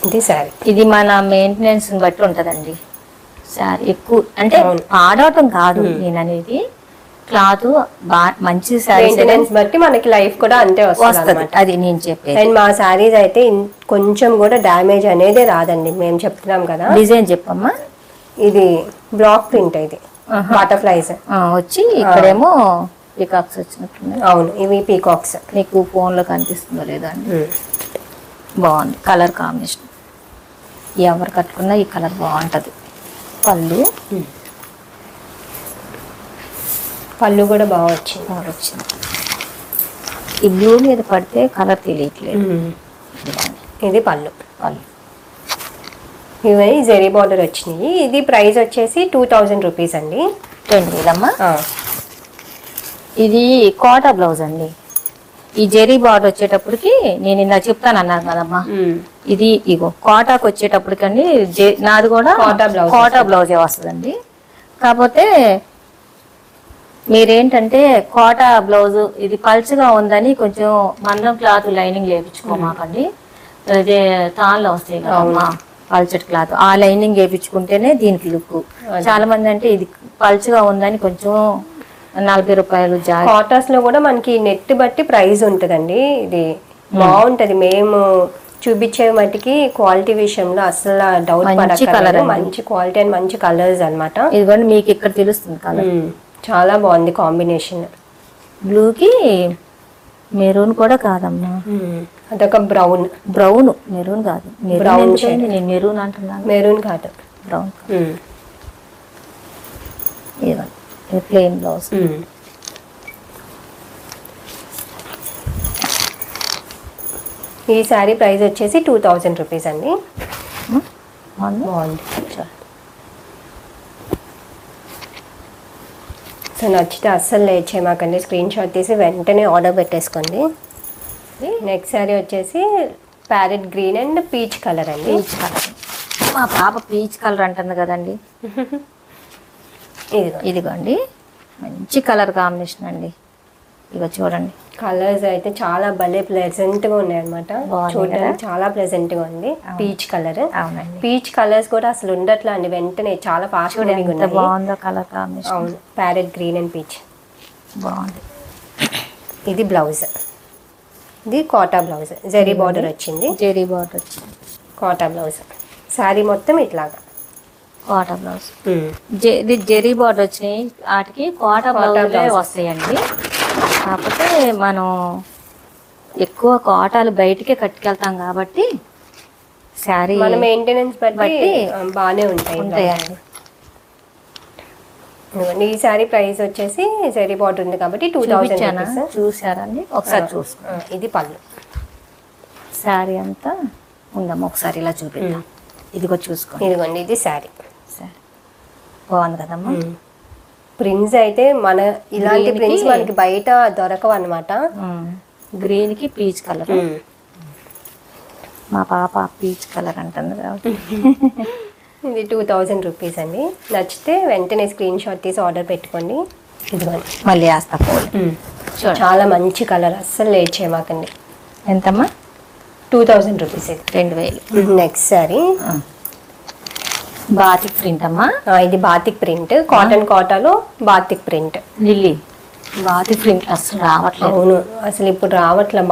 ఇది శారీ.
ఇది మన మెయింటెనెన్స్ బట్టి ఉంటదండి. శారీ ఎక్కువ అంటే ఆడటం కాదు నేను అనేది, క్లాత్ మంచి
మెయింటెనెన్స్ బట్టి మనకి లైఫ్ కూడా అంతే వస్తుంది.
అది నేను చెప్పేది.
అండ్ మా శారీస్ అయితే కొంచెం కూడా డ్యామేజ్ అనేది రాదండి. మేము చెప్తున్నాం కదా.
డిజైన్ చెప్పమ్మా.
ఇది బ్లాక్ ప్రింట్, ఇది బటర్ఫ్లైస్
వచ్చి ఇక్కడేమో పీకాక్స్ వచ్చినట్టు.
అవును, ఇవి పీకాక్స్.
మీకు ఫోన్ లో కనిపిస్తుందో లేదా అండి. బాగుంది కలర్ కాంబినేషన్. ఎవరు కట్టుకున్నా ఈ కలర్ బాగుంటది. పళ్ళు కూడా బాగా వచ్చింది. ఈ బ్లూ మీద పడితే కలర్ తెలియట్లేదు.
ఇది పళ్ళు. ఇవి జెరీ బార్డర్ వచ్చినాయి. ఇది ప్రైస్ వచ్చేసి 2000 రూపీస్ అండి.
2000. ఇది కోటా బ్లౌజ్ అండి. ఈ జెరీ బార్డర్ వచ్చేటప్పటికి నేను ఇలా చెప్తాను అన్నాను కదమ్మా, ఇది ఇగో కోటాకు వచ్చేటప్పటికండి నాది కూడా కోటా బ్లౌజే వస్తుందండి. కాకపోతే మీరేంటంటే కోటా బ్లౌజ్ ఇది పల్చగా ఉందని కొంచెం మందం క్లాత్ లైనింగ్ వేయించుకోమాకండి. అదే తాళ్ళలో వస్తాయి కదమ్మా పల్చటి క్లాత్, ఆ లైనింగ్ వేయించుకుంటేనే దీనికి లుక్. చాలా మంది అంటే ఇది పల్చగా ఉందని కొంచెం 40 రూపాయలు.
కాటన్స్ లో కూడా మనకి నెట్ బట్టి ప్రైస్ ఉంటుందండి. ఇది బాగుంటది. మేము చూపించే మట్టికి క్వాలిటీ విషయంలో అసలు డౌట్ పడక్కర్లేదు. మంచి క్వాలిటీ అండ్ మంచి కలర్స్ అన్నమాట.
ఇదిగోండి మీకు ఇక్కడ తెలుస్తుంది కలర్.
చాలా బాగుంది కాంబినేషన్.
బ్లూకి మెరూన్ కూడా కాదమ్మా,
అదొక బ్రౌన్.
బ్రౌన్, మెరూన్ కాదు.
Brown
maroon
shade.
నేను మెరూన్ అంటున్నాను,
మెరూన్ కాదు.
బ్రౌన్. ఇది ప్లెయిన్ బ్లౌజ్.
ఈ శారీ ప్రైస్ వచ్చేసి 2000 రూపీస్ అండి.
బాగుంది.
సో నచ్చితే అస్సలు లేట్ చేయమాకండి, స్క్రీన్ షాట్ తీసి వెంటనే ఆర్డర్ పెట్టేసుకోండి. నెక్స్ట్ శారీ వచ్చేసి parrot green and peach colour అండి.
పీచ్ కలర్, మా పాప పీచ్ కలర్ అంటుంది కదండి. ఇదిగోండి మంచి కలర్ కాంబినేషన్ అండి. ఇక చూడండి,
కలర్స్ అయితే చాలా భలే ప్లెజెంట్ గా ఉన్నాయి అనమాట.
బాగుంది
చూడడానికి చాలా ప్లెజెంట్ గా ఉంది. Peach colour.
అవునండి.
పీచ్ కలర్స్ కూడా అసలు ఉండట్లా అండి, వెంటనే చాలా ఫాస్ట్ మూవింగ్
ఎంత
ఉన్నాయి.
బాగుందో కలర్ కాంబినేషన్.
అవును, ప్యారెట్ గ్రీన్ అండ్ పీచ్
బాగుంది.
ఇది బ్లౌజ్. ఇది కోటా బ్లౌజ్, జరీ బార్డర్ వచ్చింది.
జెరీ బార్డర్ వచ్చింది.
కోటా బ్లౌజ్. శారీ మొత్తం ఇట్లాగా
కోటా బ్లౌజ్. ఇది జెరీ బార్డర్ వచ్చినాయి, వాటికి కోటా బ్లౌజ్ వస్తాయండి. కాకపోతే మనం ఎక్కువ కోటాలు బయటికే కట్టుకెళ్తాం కాబట్టి శారీ
మన మెయింటెనెన్స్ బట్టి బాగానే ఉంటాయండి. ఈ శారీ ప్రైస్ వచ్చేసి జరీ బార్డర్ ఉంది కాబట్టి 2000 రూపీస్.
చూసారండి, ఒకసారి చూసుకో.
ఇది పళ్ళు.
శారీ అంతా ఉందమ్మా, ఒకసారి ఇలా చూపిద్దాం. ఇదిగో చూసుకోండి.
ఇదిగోండి, ఇది శారీ.
బాగుంది కదమ్మా.
ప్రింట్స్ అయితే మన ఇలాంటి ప్రింట్స్ మనకి బయట దొరకవు అనమాట.
గ్రీన్ కి పీచ్ కలర్. మా పాప పీచ్ కలర్ అంటుంది కాబట్టి
ఇది 2000 రూపీస్ అండి. నచ్చితే వెంటనే స్క్రీన్ షాట్ తీసి ఆర్డర్ పెట్టుకోండి. ఇదిగోండి,
మళ్ళీ వేస్తా పోలు.
చాలా మంచి కలర్, అస్సలు లేట్ చేయమాకండి.
ఎంతమ్మా?
2000 రూపీస్. ఇది
2000.
నెక్స్ట్ సారీ
బాతిక్ ప్రింట్ అమ్మా.
ఇది బాతిక్ ప్రింట్, కాటన్ కోటాలో batik print.
Lily batik print అసలు రావట్లేదు.
అవును, అసలు ఇప్పుడు రావట్లేదు.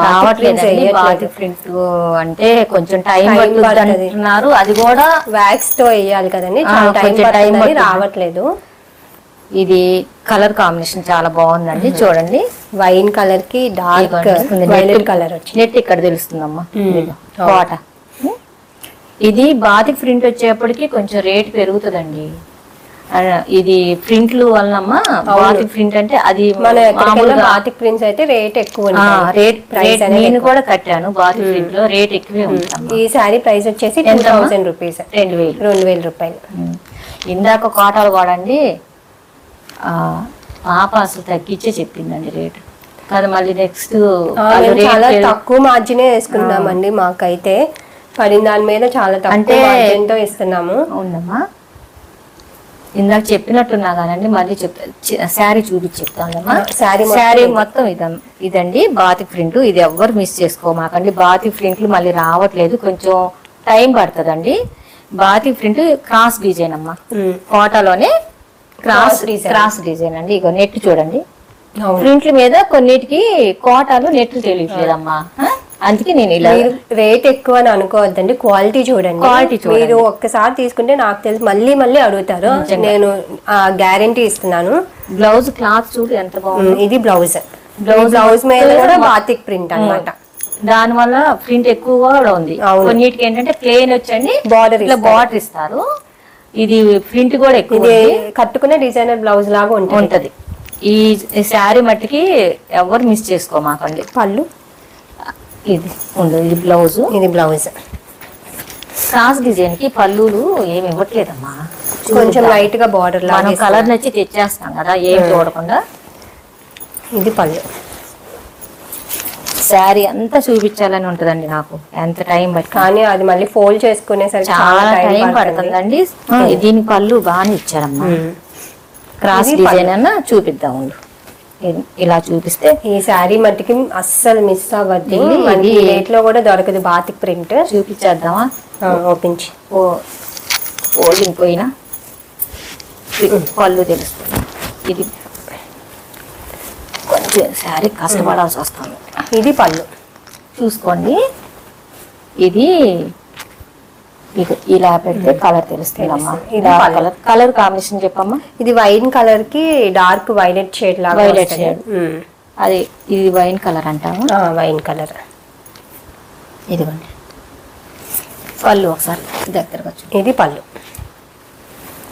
బాతిక్ ప్రింట్ అంటే కొంచెం టైం పడుతున్నారు. అది కూడా
వ్యాక్స్ తో వేయాలి కదండి, టైం రావట్లేదు.
ఇది కలర్ కాంబినేషన్ చాలా బాగుందండి. చూడండి,
వైన్ కలర్ కి డార్క్ వైలెట్ కలర్ వచ్చి
నెట్ ఇక్కడ తెలుస్తుందమ్మా. కోట. ఇది బాతిక్ ప్రింట్ వచ్చేప్పటికి కొంచెం రేట్ పెరుగుతుందండి. ఇది ప్రింట్లు వలనమ్మా, బాతిక్ ప్రింట్ అంటే అది
బాతిక్ ప్రింట్స్ అయితే రేట్ ఎక్కువ.
నేను కూడా కట్టాను బాతిక్ ప్రింట్ లో, రేట్ ఎక్కువే ఉంటుంది.
ఈ శారీ ప్రైస్ వచ్చేసి 2000 రూపీస్. 2000 రూపాయలు.
ఇందాక కోటాలు కూడా అండి పాప అసలు తగ్గించే చెప్పిందండి రేటు కదా. మళ్ళీ నెక్స్ట్
చాలా తక్కువ మార్జినే వేసుకున్నామండి. మాకైతే పడిన దాని మీద చాలా తక్కువ మార్జిన్తో ఇస్తున్నాము.
అవునమ్మా, ఇందాక చెప్పినట్టున్నా కానండి, మళ్ళీ శారీ చూపించి చెప్తానమ్మా. శారీ మొత్తం ఇదండి బాతిక్ ప్రింట్. ఇది ఎవ్వరు మిస్ చేసుకోమాకండి. బాతిక్ ప్రింట్లు మళ్ళీ రావట్లేదు, కొంచెం టైం పడుతుందండి. బాతిక్ ప్రింట్ క్రాస్ డిజైన్ అమ్మా, కోటాలోనే క్రాస్ డిజైన్ అండి. ఇక నెట్ చూడండి, ప్రింట్ల మీద కొన్నిటికి కోటాలు నెట్లు తెలియట్లేదమ్మా. అందుకే నేను ఇలా
రేట్ ఎక్కువ అని అనుకోవద్దండి, క్వాలిటీ చూడండి. మీరు ఒక్కసారి తీసుకుంటే నాకు తెలిసి మళ్ళీ మళ్ళీ అడుగుతారు. నేను గ్యారంటీ ఇస్తున్నాను.
బ్లౌజ్ క్లాత్ చూడు ఎంత బాగుంది.
ఇది బ్లౌజ్ మీద కూడా బాతిక్ ప్రింట్ అన్నమాట.
దాని వల్ల ప్రింట్ ఎక్కువ కూడా ఉంది. కొన్నిటికి ఏంటంటే ప్లేన్ వచ్చండి, బార్డర్ ఇస్తారు. ఇది ప్రింట్ కూడా ఎక్కువ,
కట్టుకునే డిజైనర్ బ్లౌజ్ లాగా ఉంటది.
ఈ శారీ మట్టికి ఎవరు మిస్ చేసుకోమాకండి.
పళ్ళు
ఇది ఉండదు. ఇది బ్లౌజ్.
ఇది బ్లౌజ్.
క్రాస్ డిజైన్ కి పళ్ళులు ఏమి ఇవ్వట్లేదమ్మా,
కొంచెం లైట్ గా బార్డర్ లా.
మనం కలర్ నచ్చి తెచ్చేస్తాం కదా, ఏం చూడకుండా.
ఇది పళ్ళు.
శారీ అంతా చూపించాలని ఉంటదండి నాకు, ఎంత టైం పట్టి.
కానీ అది మళ్ళీ ఫోల్డ్ చేసుకునేసరికి
చాలా టైం పడుతుందండి. దీని పళ్ళు బాగానే ఇచ్చారమ్మా. క్రాస్ డిజైన్ అన్న చూపిద్దాం ఉండు. ఇలా చూపిస్తే
ఈ శారీ మట్టికి అస్సలు మిస్ అవ్వద్దు. రేట్ లో కూడా దొరకదు బాతిక్ ప్రింట్.
చూపించేద్దామా?
ఓపించి
ఫోల్డింగ్ పోయినా పళ్ళు తెలుస్తుంది. ఇది కొంచెం శారీ కష్టపడాల్సి వస్తుంది.
ఇది పళ్ళు
చూసుకోండి. ఇది ఇలా పెడితే కలర్ తెలుస్తుందమ్మా. కలర్ కాంబినేషన్ చెప్పమ్మా.
ఇది వైన్ కలర్ కి డార్క్ వైలెట్ షేడ్ లాగా.
వైలెట్ షేడ్ అది ఇది వైన్ కలర్ అంటాము.
Wine colour.
ఇదిగోండి పళ్ళు ఒకసారి దగ్గరకు వచ్చి,
ఇది పళ్ళు.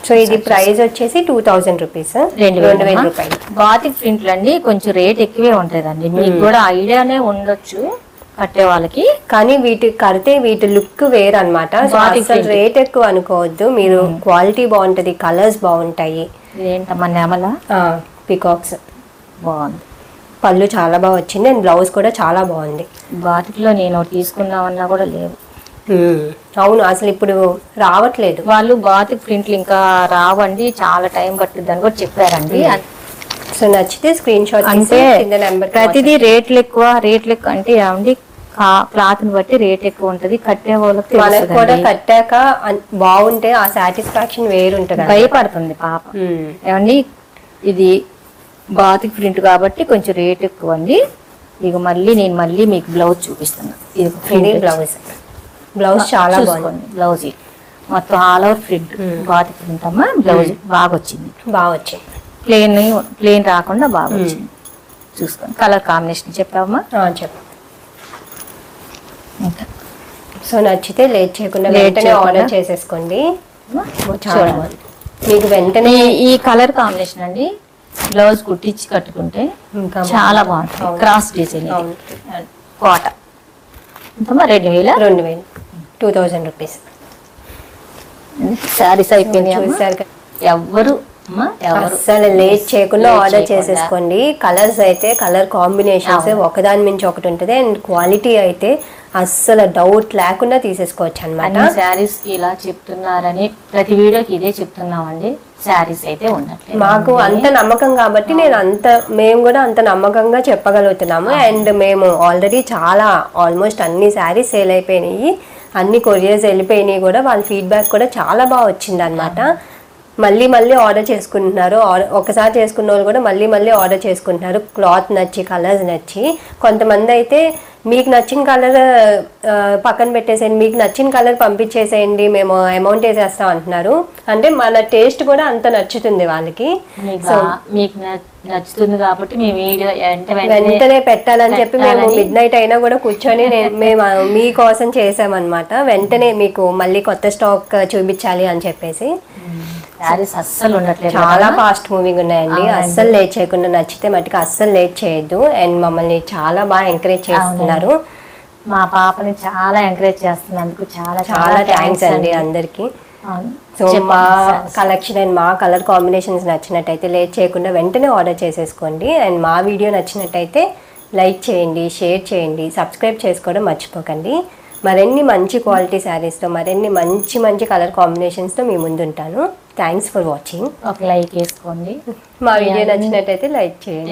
సో ఇది ప్రైస్ వచ్చేసి 2000 రూపీస్,
2000
రూపాయలు.
బాతిక్ ప్రింట్లు అండి కొంచెం రేట్ ఎక్కువే ఉంటుందండి. మీకు కూడా ఐడియానే ఉండొచ్చు కట్టే వాళ్ళకి,
కానీ వీటి కడితే వీటి లుక్ వేరు అనమాట. అసలు రేట్ ఎక్కువ అనుకోవద్దు మీరు, క్వాలిటీ బాగుంటది, కలర్స్ బాగుంటాయి.
ఏంటమ్మా నెమల
పికాక్స్
బాగుంది,
పళ్ళు చాలా బాగా వచ్చింది అండ్ బ్లౌజ్ కూడా చాలా బాగుంది.
బాతిక్ లో నేను తీసుకుందామన్నా కూడా లేవు.
అవును, అసలు ఇప్పుడు రావట్లేదు.
వాళ్ళు బాతిక్ ప్రింట్లు ఇంకా రావండి, చాలా టైం పట్టుద్ది అని కూడా చెప్పారండి.
సో నచ్చితే స్క్రీన్ షాట్
అంటే
నెంబర్.
ప్రతిదీ రేట్లు ఎక్కువ అంటే ఏమండి క్లాత్ ని బట్టి రేట్ ఎక్కువ ఉంటది. కట్టే వాళ్ళకి
మనకు కూడా కట్టాక బాగుంటే ఆ సాటిస్ఫాక్షన్ వేరుంటది.
భయపడుతుంది పాప. ఏమండి ఇది బాతిక్ ప్రింట్ కాబట్టి కొంచెం రేట్ ఎక్కువ అండి. ఇక మళ్ళీ మీకు బ్లౌజ్ చూపిస్తున్నా. ఇది
బ్లౌజ్ చాలా బాగుంది.
బ్లౌజ్ మొత్తం all over print batik print అమ్మా. బ్లౌజ్ బాగా వచ్చింది. ప్లేన్ రాకుండా బాగా వచ్చింది. చూసుకోండి కలర్ కాంబినేషన్ చెప్పావమ్మా.
చెప్పు. సో నచ్చితే లేట్ చేయకుండా వెంటనే ఆర్డర్ చేసేసుకోండి. చాలా బాగుంది. మీకు వెంటనే
ఈ కలర్ కాంబినేషన్ అండి బ్లౌజ్ కుట్టించి కట్టుకుంటే చాలా బాగుంటుంది. క్రాస్ డిజైన్ కోట
2000 రూపీస్.
శారీస్ అయిపోయినాయి. ఎవరు
అస్సలు లేట్ చేయకుండా ఆర్డర్ చేసేసుకోండి. కలర్స్ అయితే కలర్ కాంబినేషన్స్ ఒకదాని మించి ఒకటి ఉంటుంది అండ్ క్వాలిటీ అయితే అస్సలు డౌట్ లేకుండా తీసేసుకోవచ్చు అనమాట.
శారీస్ ఇలా చెప్తున్నారని ప్రతి వీడియోకి ఇదే చెప్తున్నామండి. శారీస్ అయితే ఉండట్లేదు.
మాకు అంత నమ్మకం కాబట్టి మేము కూడా అంత నమ్మకంగా చెప్పగలుగుతున్నాము. అండ్ మేము ఆల్రెడీ ఆల్మోస్ట్ అన్ని శారీస్ సేల్ అయిపోయినాయి, అన్ని కొరియర్స్ వెళ్ళిపోయినాయి కూడా. వాళ్ళ ఫీడ్బ్యాక్ కూడా చాలా బాగా వచ్చింది అనమాట. మళ్ళీ ఆర్డర్ చేసుకుంటున్నారు. ఒకసారి చేసుకున్న వాళ్ళు కూడా మళ్ళీ ఆర్డర్ చేసుకుంటున్నారు. క్లాత్ నచ్చి, కలర్స్ నచ్చి. కొంతమంది అయితే మీకు నచ్చిన కలర్ పక్కన పెట్టేసేయండి, మీకు నచ్చిన కలర్ పంపించేసేయండి, మేము అమౌంట్ వేసేస్తాం అంటున్నారు. అంటే మన టేస్ట్ కూడా అంత నచ్చుతుంది వాళ్ళకి.
మీకు నచ్చుతుంది కాబట్టి
వెంటనే పెట్టాలని చెప్పి మేము మిడ్నైట్ అయినా కూడా కూర్చొని మేము మీకోసం చేసామన్నమాట. వెంటనే మీకు మళ్ళీ కొత్త స్టాక్ చూపించాలి అని చెప్పేసి.
అస్సలు ఉండట్లేదు,
చాలా ఫాస్ట్ మూవింగ్ ఉన్నాయండి. అస్సలు లేట్ చేయకుండా, నచ్చితే మటుకు అస్సలు లేట్ చేయొద్దు. అండ్ మమ్మల్ని చాలా బాగా ఎంకరేజ్ చేస్తున్నారు.
మా పాపని చాలా ఎంకరేజ్ చేస్తున్నందుకు చాలా
థ్యాంక్స్ అండి అందరికి. సో మా కలెక్షన్ అండ్ మా కలర్ కాంబినేషన్స్ నచ్చినట్టయితే లేట్ చేయకుండా వెంటనే ఆర్డర్ చేసేసుకోండి. అండ్ మా వీడియో నచ్చినట్టయితే లైక్ చేయండి, షేర్ చేయండి, సబ్స్క్రైబ్ చేసుకోవడం మర్చిపోకండి. మరిన్ని మంచి క్వాలిటీ శారీస్తో, మరిన్ని మంచి కలర్ కాంబినేషన్స్తో మీ ముందు ఉంటాను. Thanks for watching.
ఒక లైక్ వేసుకోండి.
మా వీడియో నచ్చినట్టయితే లైక్ చేయండి.